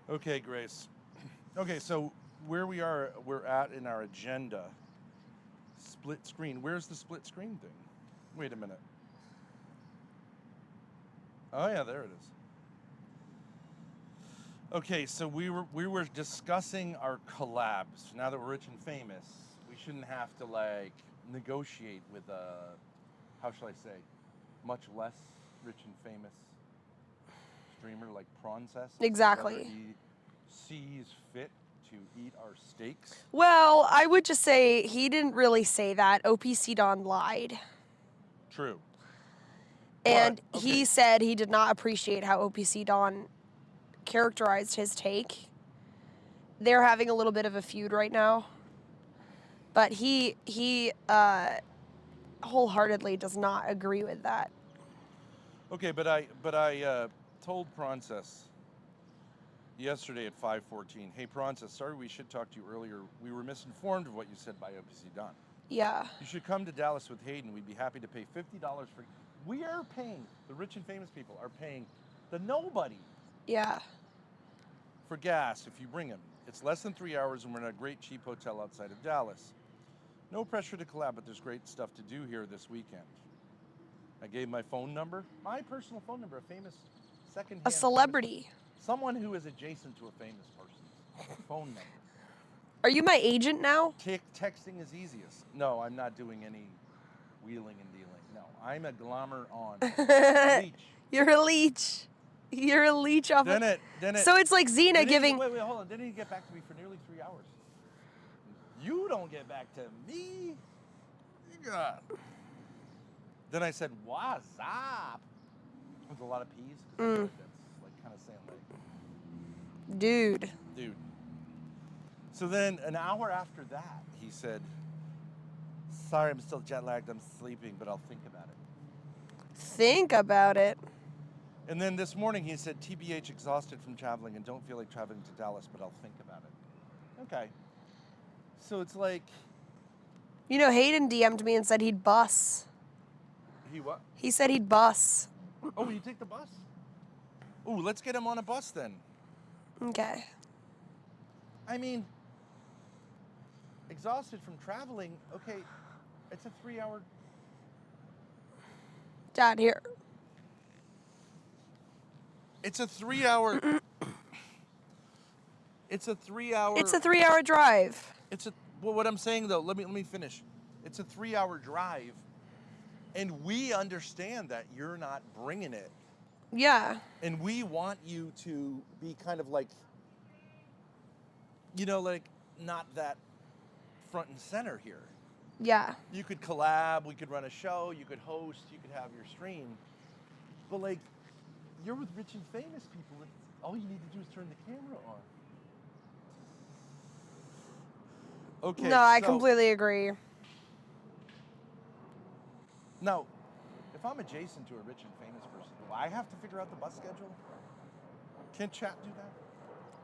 Okay, Grace. Okay, so where we're at in our agenda. Split screen. Where's the split screen thing? Wait a minute. Oh yeah, there it is. Okay, so we were discussing our collabs. Now that we're rich and famous, we shouldn't have to like negotiate with a, how shall I say, much less rich and famous streamer like Prancess. Exactly. Whether he sees fit to eat our steaks. Well, I would just say he didn't really say that. OPC Don lied. True. And But, he okay. said he did not appreciate how OPC Don characterized his take. They're having a little bit of a feud right now. But he wholeheartedly does not agree with that. Okay, but I told Prancess yesterday at 5:14, hey Prancess, sorry we should talk to you earlier. We were misinformed of what you said by OPC Don. Yeah. You should come to Dallas with Hayden. We'd be happy to pay $50 for. We are paying, the rich and famous people are paying the nobody Yeah. for gas if you bring him. It's less than 3 hours and we're in a great cheap hotel outside of Dallas. No pressure to collab, but there's great stuff to do here this weekend. I gave my phone number, my personal phone number, a famous second-hand. A celebrity. Someone who is adjacent to a famous person's phone number. Are you my agent now? Texting is easiest. No, I'm not doing any wheeling and dealing. No, I'm a glommer on. Leech. You're a leech. You're a leech off Then of... it. So it's like Xena Wait, giving... Wait, hold on. Didn't he get back to me for nearly 3 hours? You don't get back to me. God. Then I said, what's up? With a lot of P's. I feel like that's like kind of saying like... Dude. So then an hour after that, he said, sorry, I'm still jet lagged. I'm sleeping, but I'll think about it. Think about it. And then this morning he said, TBH, exhausted from traveling and don't feel like traveling to Dallas, but I'll think about it. Okay. So it's like... You know, Hayden DM'd me and said he'd bus. He what? He said he'd bus. Oh, you take the bus? Oh, let's get him on a bus then. Okay. I mean, exhausted from traveling, okay, it's a 3-hour... Dad, here. It's a 3-hour... It's a 3-hour... It's a 3-hour drive. Well, what I'm saying though, let me finish. It's a 3-hour drive, and we understand that you're not bringing it. Yeah. And we want you to be kind of like, you know, like not that front and center here. Yeah. You could collab, we could run a show, you could host, you could have your stream. But like, you're with rich and famous people. All you need to do is turn the camera on. Okay. No, I completely agree. Now, if I'm adjacent to a rich and famous person, do I have to figure out the bus schedule? Can chat do that?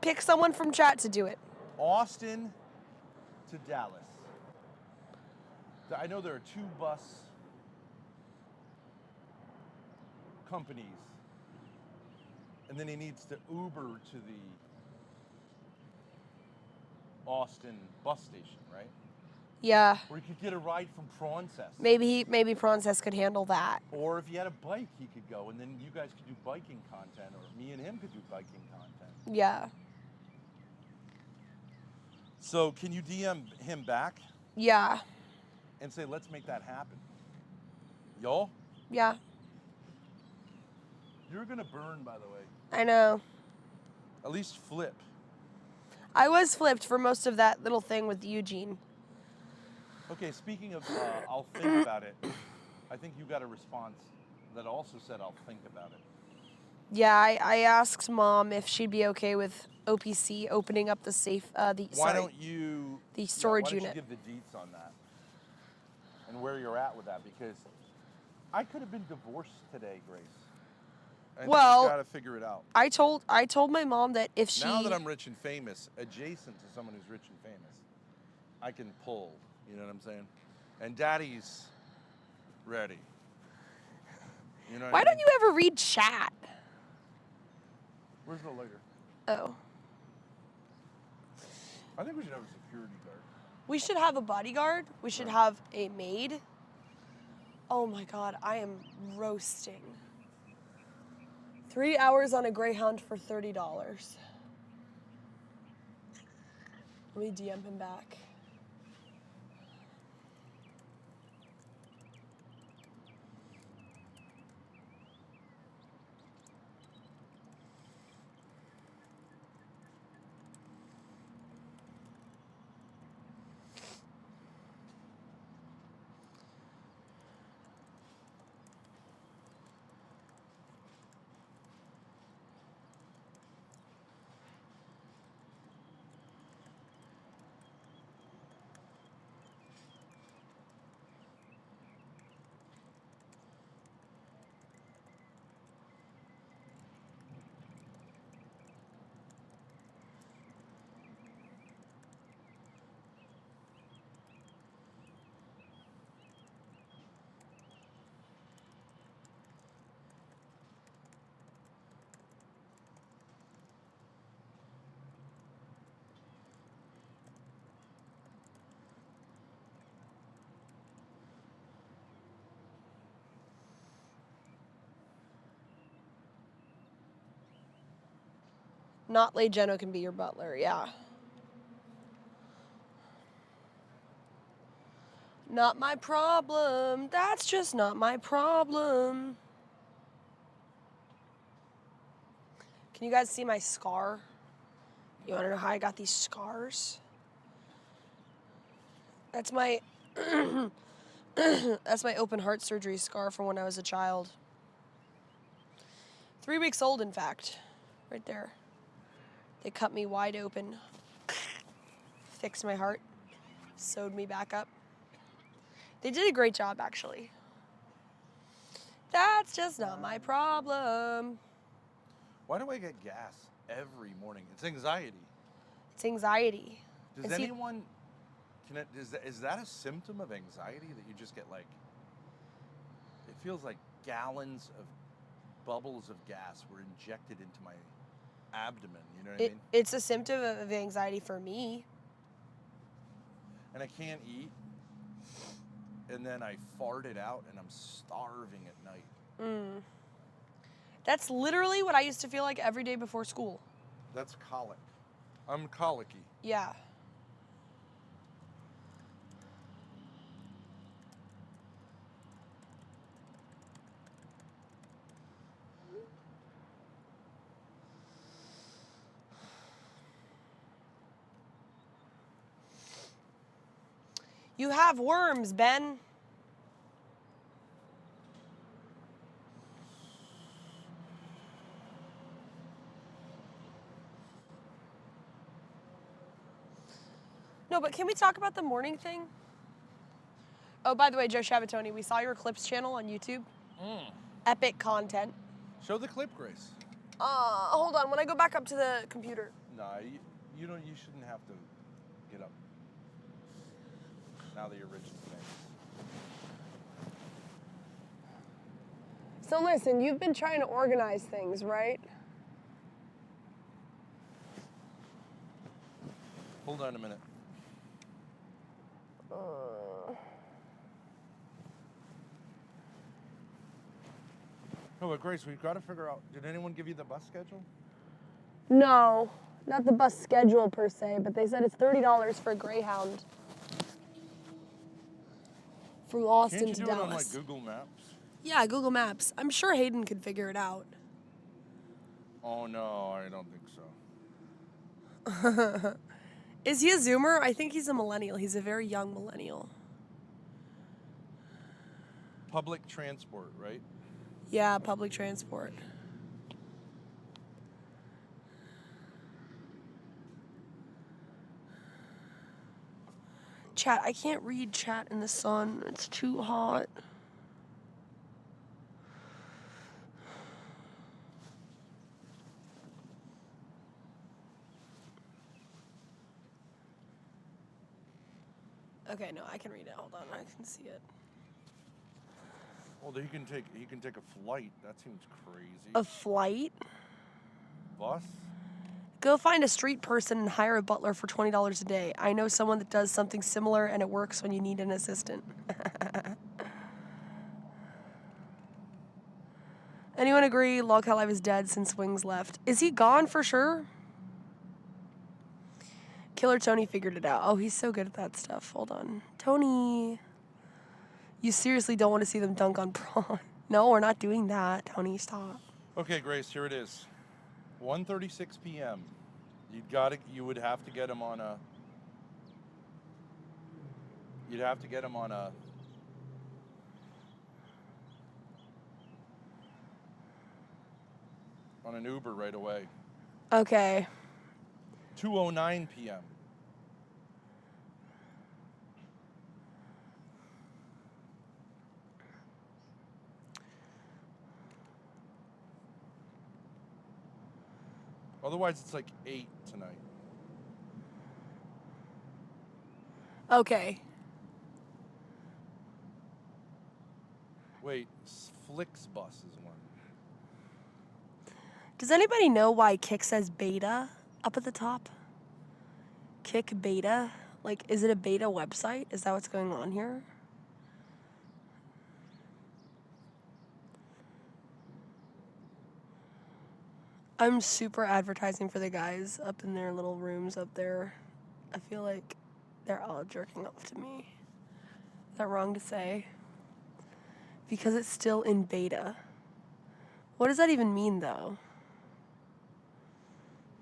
pick someone from chat to do it. Austin to Dallas. I know there are 2 bus companies, and then he needs to Uber to the Austin bus station, right? Yeah. Or he could get a ride from Prancess. Maybe Princess could handle that. Or if he had a bike, he could go, and then you guys could do biking content, or me and him could do biking content. Yeah. So can you DM him back Yeah. and say, let's make that happen? Y'all? Yeah. You're gonna burn, by the way. I know. At least flip. I was flipped for most of that little thing with Eugene. Okay, speaking of I'll think about it, I think you got a response that also said I'll think about it. Yeah, I asked Mom if she'd be okay with OPC opening up the safe, the Why don't you the storage why don't unit. you give the deets on that and where you're at with that? Because I could have been divorced today, Grace. I think Well, you gotta figure it out. I told my mom that if she Now that I'm rich and famous, adjacent to someone who's rich and famous, I can pull. You know what I'm saying? And Daddy's ready. You know what Why I don't mean? you ever read chat? Where's the lighter? Oh. I think we should have a security guard. We should have a bodyguard. We should have a maid. Oh my God, I am roasting. 3 hours on a Greyhound for $30. Let me DM him back. Not Lay Jeno can be your butler, yeah. Not my problem. That's just not my problem. Can you guys see my scar? You want to know how I got these scars? That's my that's my open heart surgery scar from when I was a child. 3 weeks old, in fact. Right there. They cut me wide open, fixed my heart, sewed me back up. They did a great job, actually. That's just not my problem. Why do I get gas every morning? It's anxiety. It's anxiety. Does anyone, is that a symptom of anxiety that you just get like, it feels like gallons of bubbles of gas were injected into my abdomen, you know what I mean? It's a symptom of anxiety for me. And I can't eat, and then I fart it out, and I'm starving at night. That's literally what I used to feel like every day before school. That's colic. I'm colicky. Yeah. You have worms, Ben. No, but can we talk about the morning thing? Oh, by the way, Joe Shabatoni, we saw your Clips channel on YouTube. Epic content. Show the clip, Grace. Hold on, when I go back up to the computer. Nah, you don't. You shouldn't have to get up now that you're rich and famous. So listen, you've been trying to organize things, right? Hold on a minute. Oh, but Grace, we've got to figure out. Did anyone give you the bus schedule? No, not the bus schedule per se, but they said it's $30 for a Greyhound from Austin Can't you to do it Dallas. on like Google Maps? Yeah, Google Maps. I'm sure Hayden could figure it out. Oh no, I don't think so. Is he a Zoomer? I think he's a millennial. He's a very young millennial. Public transport, right? Yeah, public transport. Chat, I can't read chat in the sun. It's too hot. Okay, no, I can read it. Hold on, I can see it. Well, he can take a flight. That seems crazy. A flight? Bus? Go find a street person and hire a butler for $20 a day. I know someone that does something similar and it works when you need an assistant. Anyone agree Log Cat Live is dead since Wings left? Is he gone for sure? Killer Tony figured it out. Oh, he's so good at that stuff. Hold on. Tony. You seriously don't want to see them dunk on Braun. No, we're not doing that. Tony, stop. Okay, Grace, here it is. 1:36 p.m. You would have to get him on a. You'd have to get him on a. On an Uber right away. Okay. 2:09 p.m. Otherwise, it's like 8 tonight. Okay. Wait, Flixbus is one. Does anybody know why Kick says beta up at the top? Kick beta? Like, is it a beta website? Is that what's going on here? I'm super advertising for the guys up in their little rooms up there. I feel like they're all jerking off to me. Is that wrong to say? Because it's still in beta. What does that even mean, though?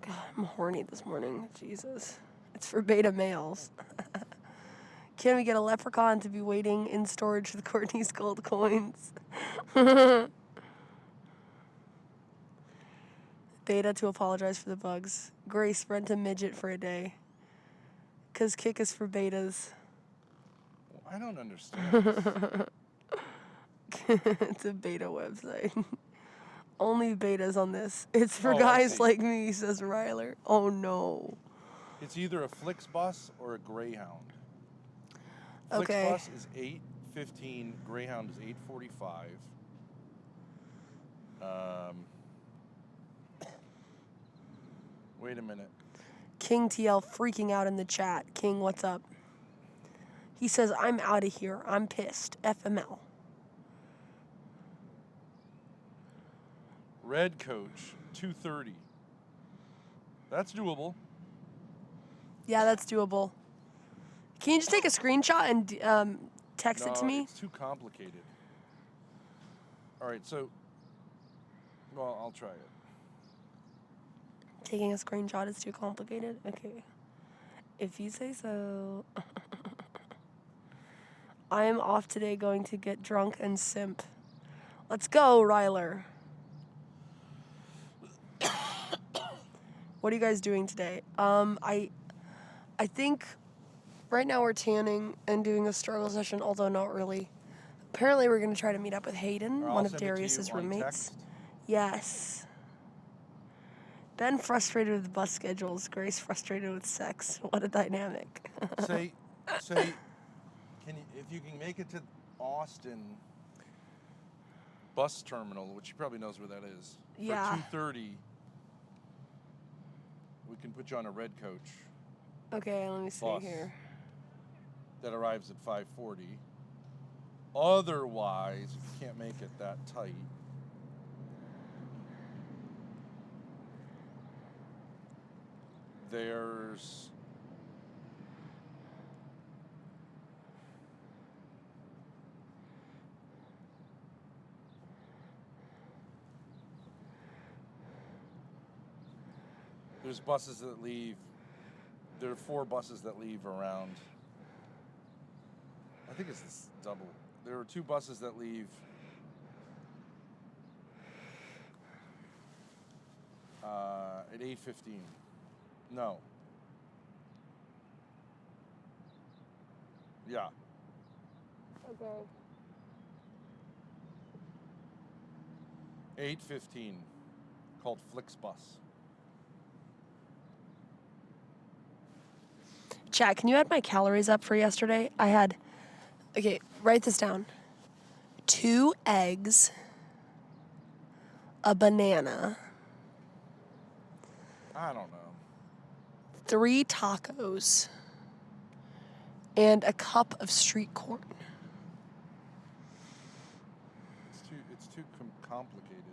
God, I'm horny this morning. Jesus. It's for beta males. Can we get a leprechaun to be waiting in storage with Courtney's gold coins? Beta to apologize for the bugs. Grace, rent a midget for a day. Because Kick is for betas. I don't understand. It's a beta website. Only betas on this. It's for Oh, I guys see. like me, says Ryler. Oh no. It's either a Flixbus or a Greyhound. Okay. Flixbus is 8:15. Greyhound is 8:45. Wait a minute. King TL freaking out in the chat. King, what's up? He says, I'm out of here. I'm pissed. FML. Red Coach 2:30. That's doable. Yeah, that's doable. Can you just take a screenshot and text it to me? It's too complicated. All right, so. Well, I'll try it. Taking a screenshot is too complicated? Okay. If you say so. I am off today going to get drunk and simp. Let's go, Ryler. What are you guys doing today? I think right now we're tanning and doing a struggle session, although not really. Apparently we're going to try to meet up with Hayden, Or I'll one of send it to you Darius's on roommates. text. Yes. Ben frustrated with bus schedules. Grace frustrated with sex. What a dynamic. Say, can you, if you can make it to Austin bus terminal, which you probably knows where that is, Yeah. for 2:30, we can put you on a red coach Okay, let me see bus here. that arrives at 5:40. Otherwise, if you can't make it that tight, there's buses that leave. There are 4 buses that leave around. I think it's this double. There are 2 buses that leave at 8:15. No. Yeah. Okay. 8:15, called Flixbus. Chat, can you add my calories up for yesterday? I had, okay, write this down. 2 eggs, a banana, I don't know. 3 tacos, and a cup of street corn. It's too complicated.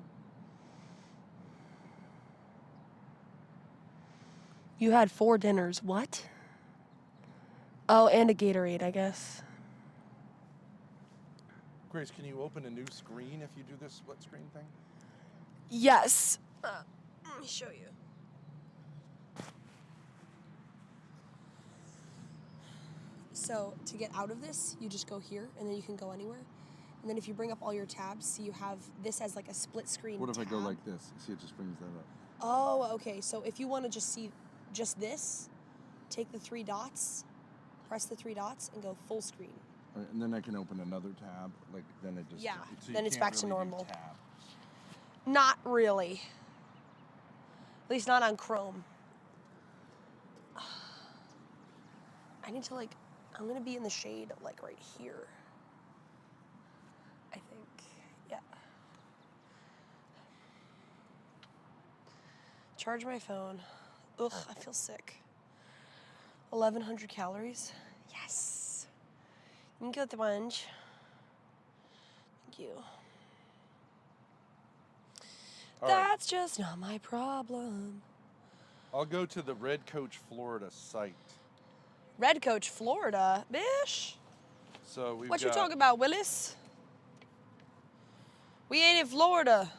You had 4 dinners. What? Oh, and a Gatorade, I guess. Grace, can you open a new screen if you do this split screen thing? Yes. Let me show you. So to get out of this, you just go here, and then you can go anywhere. And then if you bring up all your tabs, see you have this as like a split screen What if I go tab. like this? See, it just brings that up. Oh, okay. So if you want to just see just this, take the 3 dots, press the 3 dots, and go full screen. And then I can open another tab. Like then it just Yeah, so you then it's can't back to really do normal. tabs. Not really. At least not on Chrome. I need to I'm gonna be in the shade like right here. I think, yeah. Charge my phone. Ugh, I feel sick. 1,100 calories. Yes. You can get the lunch. Thank you. All right. That's just not my problem. I'll go to the Red Coach Florida site. Red Coach, Florida, bish. So we've What got you talking about, Willis? We ain't in Florida.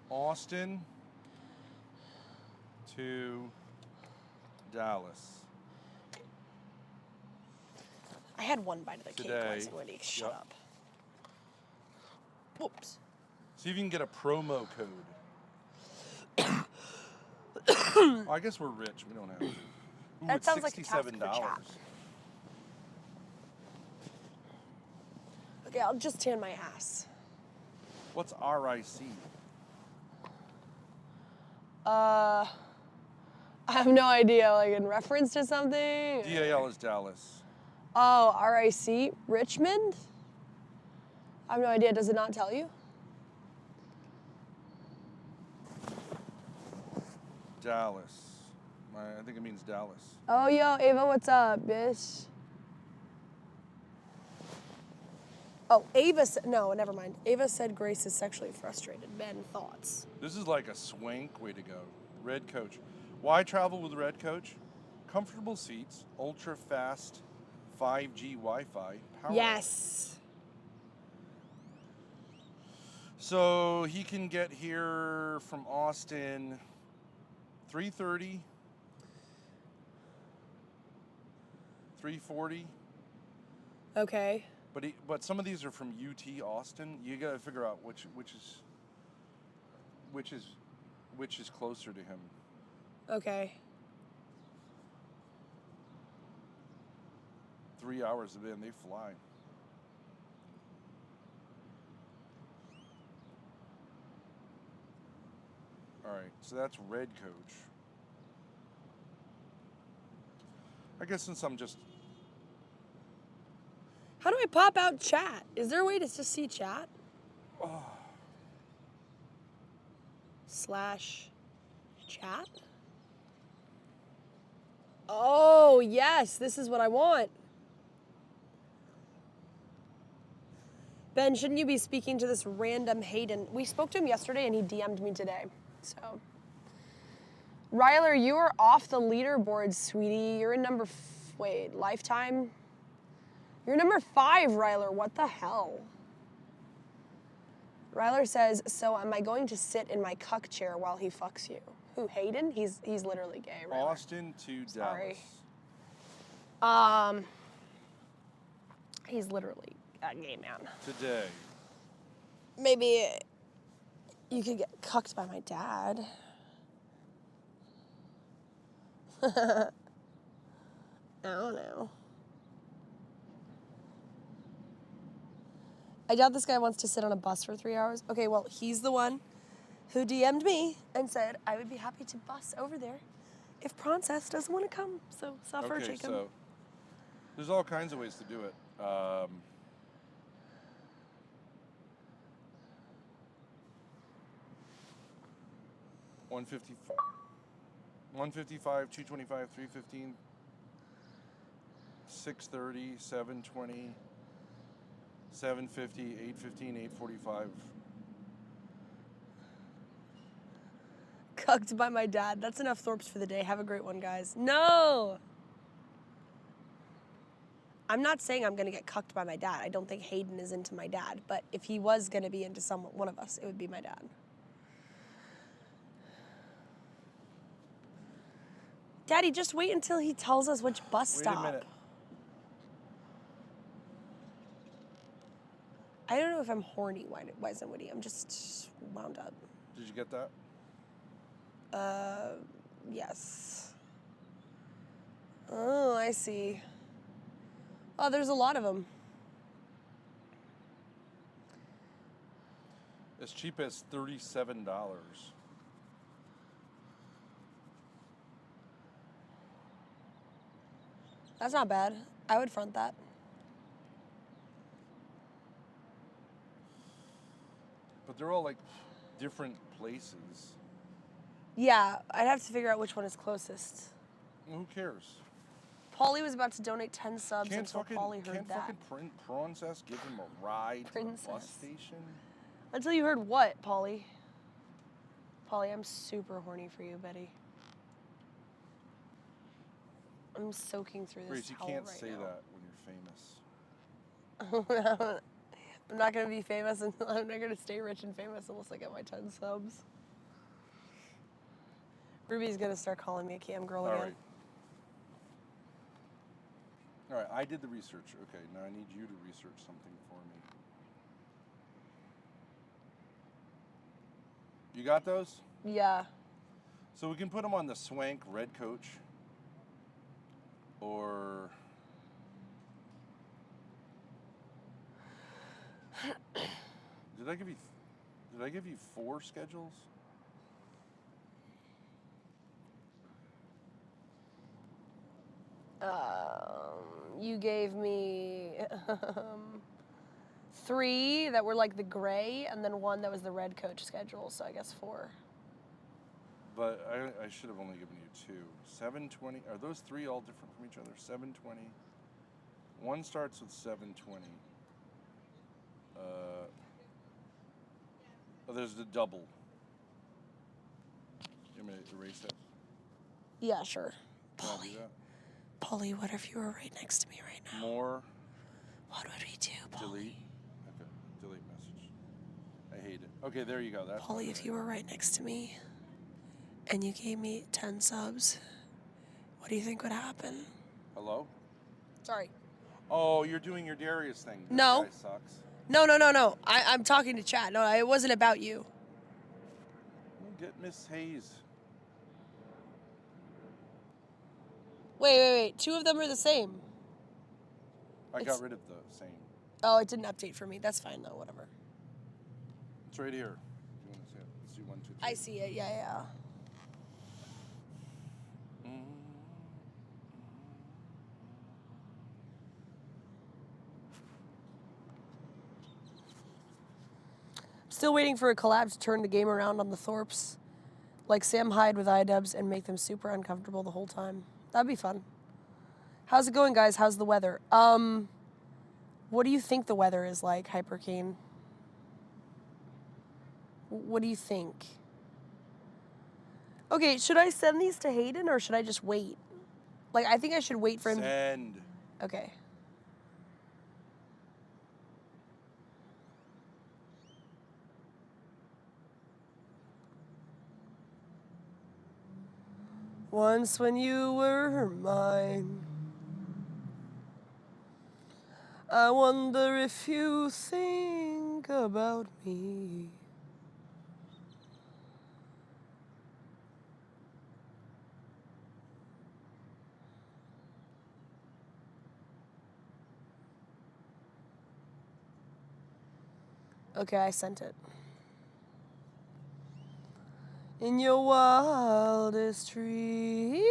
Austin to Dallas. I had one bite of the cake Today. once already. Shut Yep. up. Whoops. See if you can get a promo code. Well, I guess we're rich. We don't have to. Ooh, That it's sounds like a task for $67. chat. Okay, I'll just tan my ass. What's RIC? I have no idea, like in reference to something? DAL is Dallas. Oh, RIC, Richmond? I have no idea, does it not tell you? Dallas. I think it means Dallas. Oh, yo, Ava, what's up, bitch? Oh, Ava said, no, never mind. Ava said Grace is sexually frustrated. Ben, thoughts? This is like a swank way to go. Red Coach. Why travel with Red Coach? Comfortable seats, ultra fast 5G Wi-Fi, power. Yes. So he can get here from Austin 3:30, 3:40. Okay. But some of these are from UT Austin. You got to figure out which is closer to him. Okay. 3 hours of in, they fly. All right, so that's red coach. I guess since I'm just... How do I pop out chat? Is there a way to just see chat? /chat? Oh, yes, this is what I want. Ben, shouldn't you be speaking to this random Hayden? We spoke to him yesterday and he DM'd me today. So, Ryler, you are off the leaderboard, sweetie. You're in lifetime? You're number 5, Ryler. What the hell? Ryler says, so am I going to sit in my cuck chair while he fucks you? Who, Hayden? He's literally gay, Ryler. Austin to Sorry. Dallas. He's literally a gay man. Today. Maybe you could get cucked by my dad. I don't know. I doubt this guy wants to sit on a bus for 3 hours. Okay, well, he's the one who DM'd me and said I would be happy to bus over there if Princess doesn't want to come. So, suffer, Okay, Jacob. so there's all kinds of ways to do it. 155, 225, 315, 630, 720, 750, 815, 845. Cucked by my dad. That's enough Thorps for the day. Have a great one, guys. No! I'm not saying I'm going to get cucked by my dad. I don't think Hayden is into my dad. But if he was going to be into one of us, it would be my dad. Daddy, just wait until he tells us which bus stop. Wait a minute. I don't know if I'm horny, Wise and Witty. I'm just wound up. Did you get that? Yes. Oh, I see. Oh, there's a lot of them. As cheap as $37. That's not bad. I would front that. But they're all like different places. Yeah, I'd have to figure out which one is closest. Well, who cares? Paulie was about to donate 10 subs Can't until fucking, Paulie heard can't that. fucking Princess give him a ride to the bus Princess. station? Until you heard what, Paulie? Paulie, I'm super horny for you, Betty. I'm soaking through this Grace, you towel can't right say now. that when you're famous. I'm not gonna be famous until I'm not gonna stay rich and famous unless I get my 10 subs. Ruby's gonna start calling me a cam girl All again. right. All right, I did the research. Okay, now I need you to research something for me. You got those? Yeah. So we can put them on the Swank Red Coach. Or... Did I give you 4 schedules? You gave me 3 that were like the gray, and then 1 that was the red coach schedule. So I guess 4. But I should have only given you 2. 720. Are those 3 all different from each other? 720. One starts with 720. Oh, there's the double. You want me to erase that? Yeah, sure. Can I do that? Paulie, what if you were right next to me right now? More. What would we do, Paulie? Delete. Okay. Delete message. I hate it. Okay, there you go. That's Paulie, if you were right next to me and you gave me 10 subs, what do you think would happen? Hello? Sorry. Oh, you're doing your Darius thing. This No. guy sucks. No. I'm talking to chat. No, it wasn't about you. Well, get Miss Hayes. Wait. 2 of them are the same. I got rid of the same. Oh, it didn't update for me. That's fine though, whatever. It's right here. If you want to see it. Let's do 1, 2, I see it. Yeah, yeah. Still waiting for a collab to turn the game around on the Thorps. Like Sam Hyde with iDubbbz and make them super uncomfortable the whole time. That'd be fun. How's it going, guys? How's the weather? What do you think the weather is like, Hypercane? What do you think? Okay, should I send these to Hayden or should I just wait? Like, I think I should wait for him. Send. Okay. Once when you were mine, I wonder if you think about me. Okay, I sent it. In your wildest dream.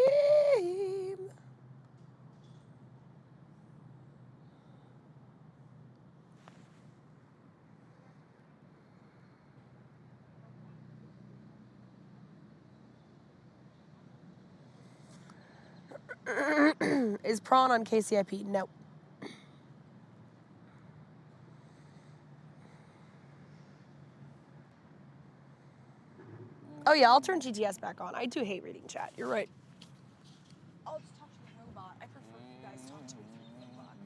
Is prawn on KCIP? No. Oh yeah, I'll turn GTS back on. I do hate reading chat. You're right. I'll just talk to the robot. I prefer you guys talk to me through the robot.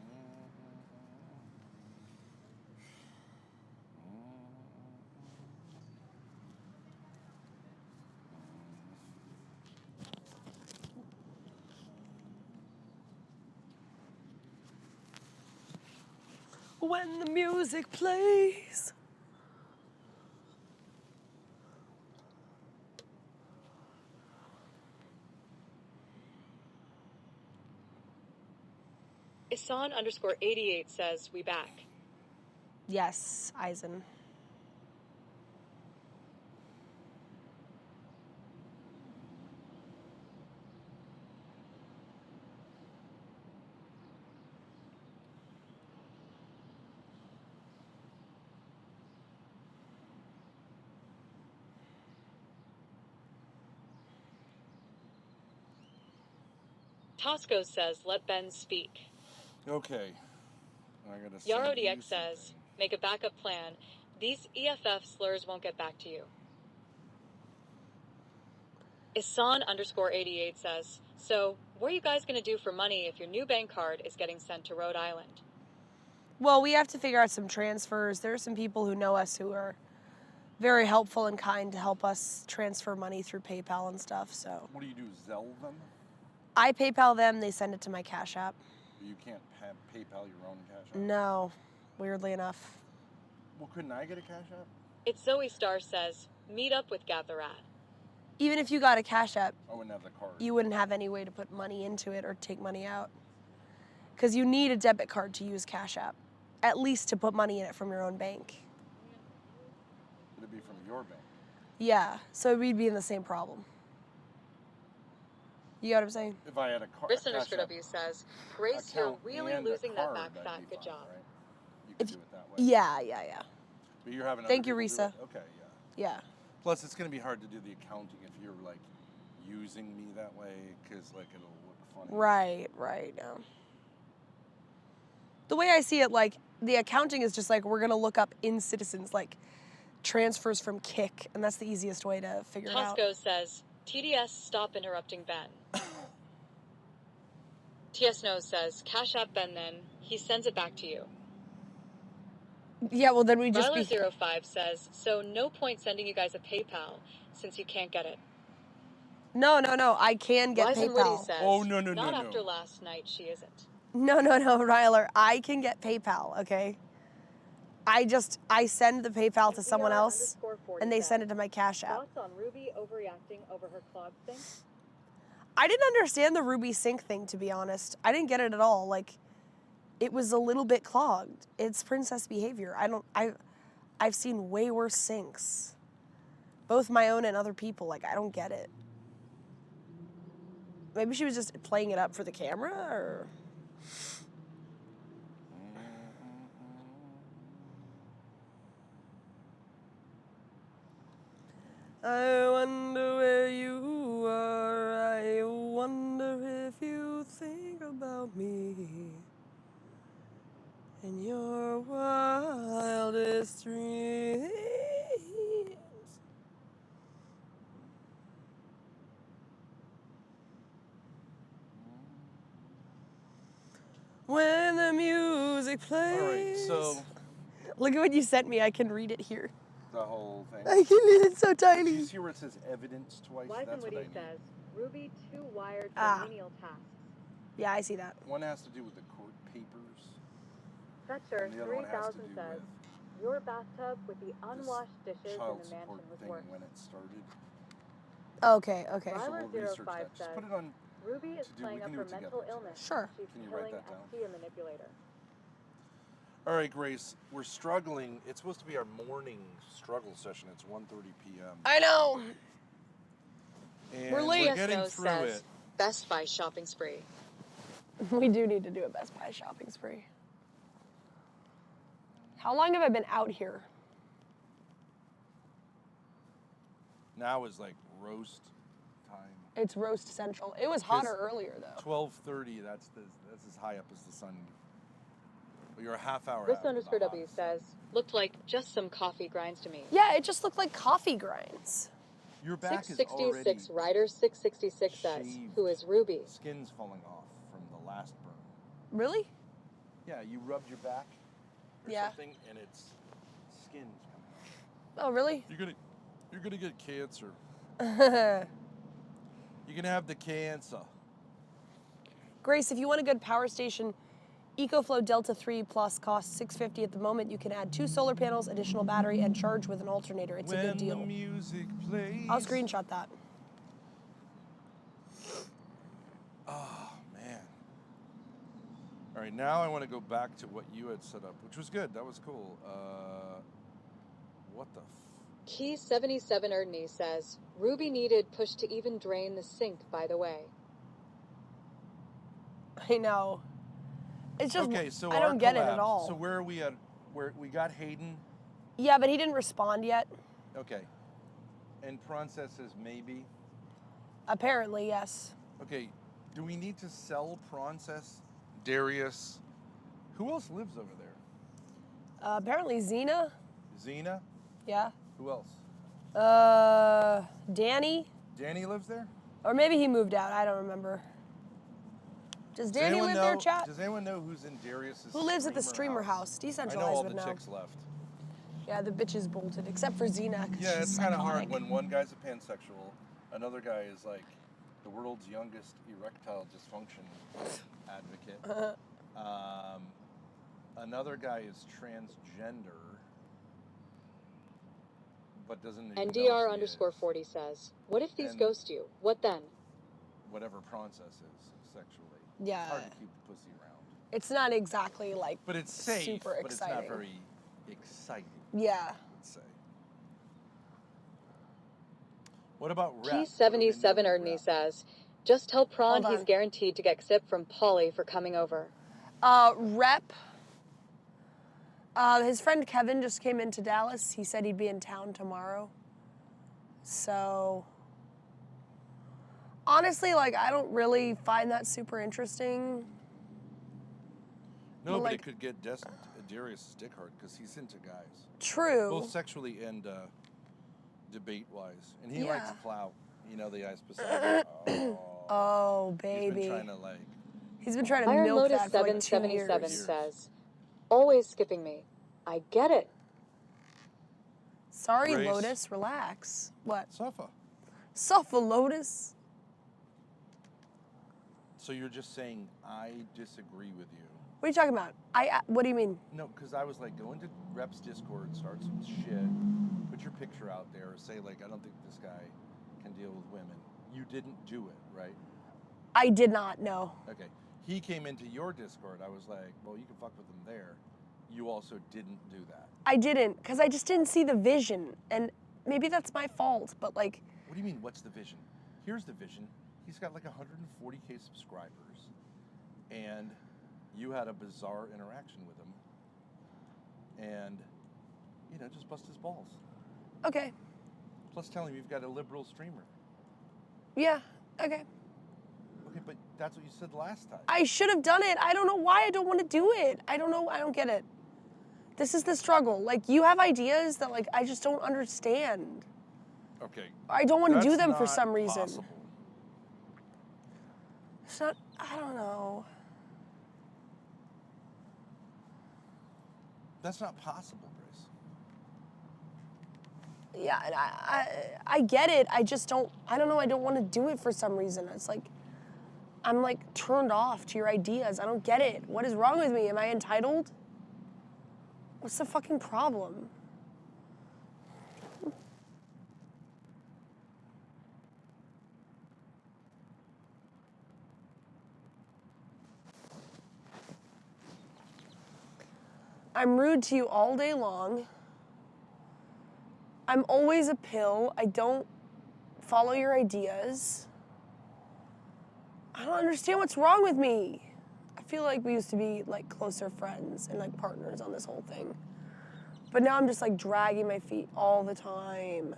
When the music plays. Isan_88 says, we back. Yes, Eisen. Tosco says, let Ben speak. Okay. I gotta send you YaroDX says, something. make a backup plan. These EFF slurs won't get back to you. Isan_88 says, so what are you guys going to do for money if your new bank card is getting sent to Rhode Island? Well, we have to figure out some transfers. There are some people who know us who are very helpful and kind to help us transfer money through PayPal and stuff, so. What do you do, Zelle them? I PayPal them, they send it to my Cash App. You can't PayPal your own Cash App? No, weirdly enough. Well, couldn't I get a Cash App? It's Zoe Star says, meet up with Gatherat. Even if you got a Cash App, I wouldn't have the card. you wouldn't have any way to put money into it or take money out. Because you need a debit card to use Cash App, at least to put money in it from your own bank. Would it be from your bank? Yeah, so we'd be in the same problem. You got what I'm saying? If I had a card. Chris_W says, Grace, you're really losing that back fat. Good job. Right? You could do it that way. Yeah. But you're having Thank you, other people do Risa. it? Okay, yeah. Yeah. Plus, it's going to be hard to do the accounting if you're like using me that way, because like it'll look funny. Right. Yeah. The way I see it, like, the accounting is just like we're going to look up in Citizens, like, transfers from Kik, and that's the easiest way to figure it out. Tosco says, TDS, stop interrupting Ben. TS Knows says, Cash App Ben then. He sends it back to you. Yeah, well, then we just be... Ryler05 says, so no point sending you guys a PayPal since you can't get it. No, I can get Wise and Witty PayPal. says, Oh, no. not after last night, she isn't. No, Ryler, I can get PayPal, okay? I send the PayPal to someone else, and they send it to my Cash App. Thoughts on Ruby overreacting over her clog thing? I didn't understand the Ruby sync thing, to be honest. I didn't get it at all. Like, it was a little bit clogged. It's princess behavior. I've seen way worse syncs. both my own and other people. Like, I don't get it. Maybe she was just playing it up for the camera, or... I wonder where you are. I wonder if you think about me in your wildest dreams. When the music plays. All right, so Look at what you sent me. I can read it here. the whole thing. I can read it so Do you tiny. see where it says evidence twice? Wife and That's what I Witty need. says, Ruby too wired for Ah. menial tasks. Yeah, I see that. One has to do with the court papers, Fetcher and the other one has to 3000 do says, with your bathtub with the this unwashed dishes in child the support mansion was thing worse. when it started. Okay. So Driver we'll research 05 that. Just says, put it on. Ruby is to do- we playing can up do her it mental together. illness. Sure. She's Can you write killing that down? ST a manipulator. All right, Grace, we're struggling. It's supposed to be our morning struggle session. It's 1:30 p.m. I know. And We're late. getting Fiasco through says, it. Best Buy shopping spree. We do need to do a Best Buy shopping spree. How long have I been out here? Now is like roast time. It's roast central. It was hotter earlier though. 12:30. That's as high up as the sun. But you're a half hour. This after the underscore W hottest. says, looked like just some coffee grinds to me. Yeah, it just looked like coffee grinds. Your back is already 666 Rider 666 says, shaved. who is Ruby? Skin's falling off from the last burn. Really? Yeah, you rubbed your back or Yeah. something, and it's skin's coming off. Oh, really? You're gonna get cancer. You can have the cancer. Grace, if you want a good power station, EcoFlow Delta 3 Plus costs $650 at the moment. You can add 2 solar panels, additional battery, and charge with an alternator. It's a good deal. When the music plays. I'll screenshot that. Oh man. All right, now I want to go back to what you had set up, which was good. That was cool. What the? Key 77 Erdney says, Ruby needed push to even drain the sink, by the way. I know. It's just, Okay, so I our don't get it collabs. at all. So where are we at? Where we got Hayden? Yeah, but he didn't respond yet. Okay. And Princess says maybe. Apparently, yes. Okay. Do we need to sell Princess, Darius? Who else lives over there? Apparently, Xena. Xena? Yeah. Who else? Danny. Danny lives there? Or maybe he moved out. I don't remember. Does Danny anyone live there, know- chat? Does anyone know who's in Darius's Who lives at the streamer house? I know Decentralized all would the know. chicks left. Yeah, the bitches bolted, except for Xena. 'Cause Yeah, she's it's kind of hard psychotic. when one guy's a pansexual, another guy is like the world's youngest erectile dysfunction advocate. Another guy is transgender, but doesn't even know if NDR he underscore is. 40 says, what if these And- ghost you? What then? Whatever Princess is sexually. Yeah. It's hard to keep the pussy around. It's not exactly like But it's safe, super but exciting. it's not very exciting, Yeah. let's say. What about Rep? Key 77 Erdney says, just tell Prawn Hold he's on. guaranteed to get sip from Polly for coming over. Rep. His friend Kevin just came into Dallas. He said he'd be in town tomorrow. So, honestly, like, I don't really find that super interesting. No, but like- it could get Darius' dick hard because he's into guys. True. Both sexually and debate-wise. And he likes Yeah. clout. You know, the guys beside him. Oh, He's baby. been trying to, like... He's been trying to Iron milk Lotus that for like 2 777 years. says, always skipping me. I get it. Sorry, Grace. Lotus. Relax. What? Safa. Suffer, Lotus. So you're just saying, I disagree with you. What are you talking about? What do you mean? No, because I was like, go into Rep's Discord, start some shit, put your picture out there, say, like, I don't think this guy can deal with women. You didn't do it, right? I did not know. Okay. He came into your Discord. I was like, well, you can fuck with him there. You also didn't do that. I didn't, because I just didn't see the vision. And maybe that's my fault, but like, What do you mean, what's the vision? Here's the vision. He's got like 140K subscribers, and you had a bizarre interaction with him, and, you know, just bust his balls. okay. Plus tell him you've got a liberal streamer. Yeah, okay. Okay, but that's what you said last time. I should have done it. I don't know why I don't want to do it. I don't know. I don't get it. This is the struggle. Like, you have ideas that, like, I just don't understand. Okay. I don't want to do That's them for not some reason. possible. It's not, I don't know. That's not possible, Grace. Yeah, and I get it. I just don't, I don't know. I don't want to do it for some reason. It's like, I'm like turned off to your ideas. I don't get it. What is wrong with me? Am I entitled? What's the fucking problem? I'm rude to you all day long. I'm always a pill. I don't follow your ideas. I don't understand what's wrong with me. I feel like we used to be like closer friends and like partners on this whole thing. But now I'm just like dragging my feet all the time.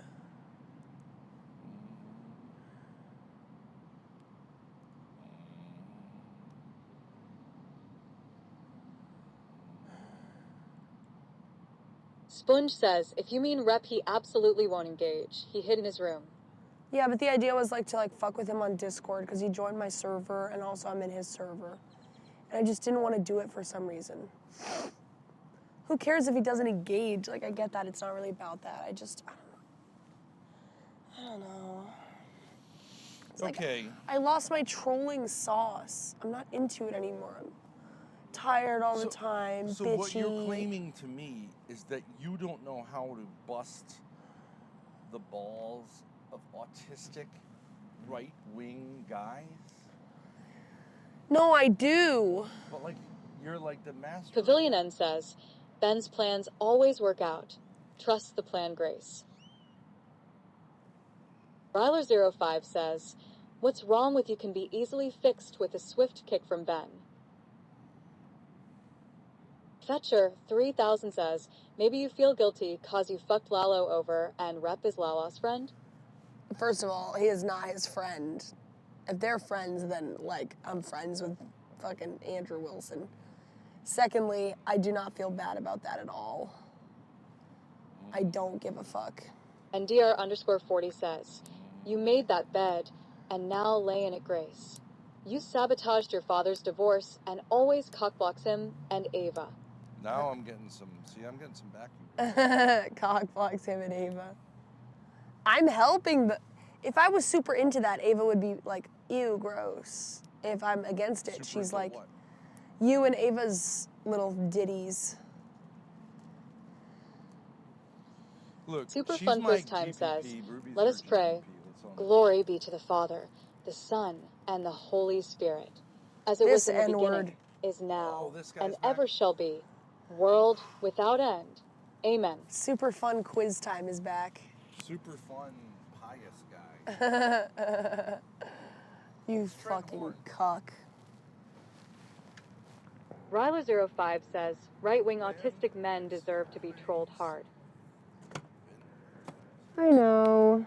Sponge says, if you mean rep, he absolutely won't engage. He hid in his room. Yeah, but the idea was like to like fuck with him on Discord because he joined my server and also I'm in his server. And I just didn't want to do it for some reason. Who cares if he doesn't engage? Like, I get that. It's not really about that. I don't know. It's like, Okay. I lost my trolling sauce. I'm not into it anymore. I'm tired all the time, So bitchy. what you're claiming to me is that you don't know how to bust the balls of autistic right-wing guys? No, I do. But like, you're like the master. Pavilion N says, Ben's plans always work out. Trust the plan, Grace. Ryler05 says, what's wrong with you can be easily fixed with a swift kick from Ben. Fetcher 3000 says, maybe you feel guilty cause you fucked Lalo over and Rep is Lala's friend? First of all, he is not his friend. If they're friends, then, like, I'm friends with fucking Andrew Wilson. Secondly, I do not feel bad about that at all. I don't give a fuck. And DR_40 says, you made that bed and now lay in it, Grace. You sabotaged your father's divorce and always cockblocks him and Ava. Now I'm getting some backing. Cock blocks him and Ava. I'm helping, but if I was super into that, Ava would be like, ew, gross. If I'm against it, Super she's into like, what? you and Ava's little ditties. Look, Super she's Fun my Quiz Time GPP, says, Ruby's let her us pray. GPP, that's all. Glory be to the Father, the Son, and the Holy Spirit, as it was This in the N-word. beginning, is now, Oh, this guy's and back. ever shall be, world without end. Amen. Super Fun Quiz Time is back. Super fun, pious guy. You Trent fucking Horn. cuck. Ryla05 says, right-wing autistic men deserve to be trolled hard. I know.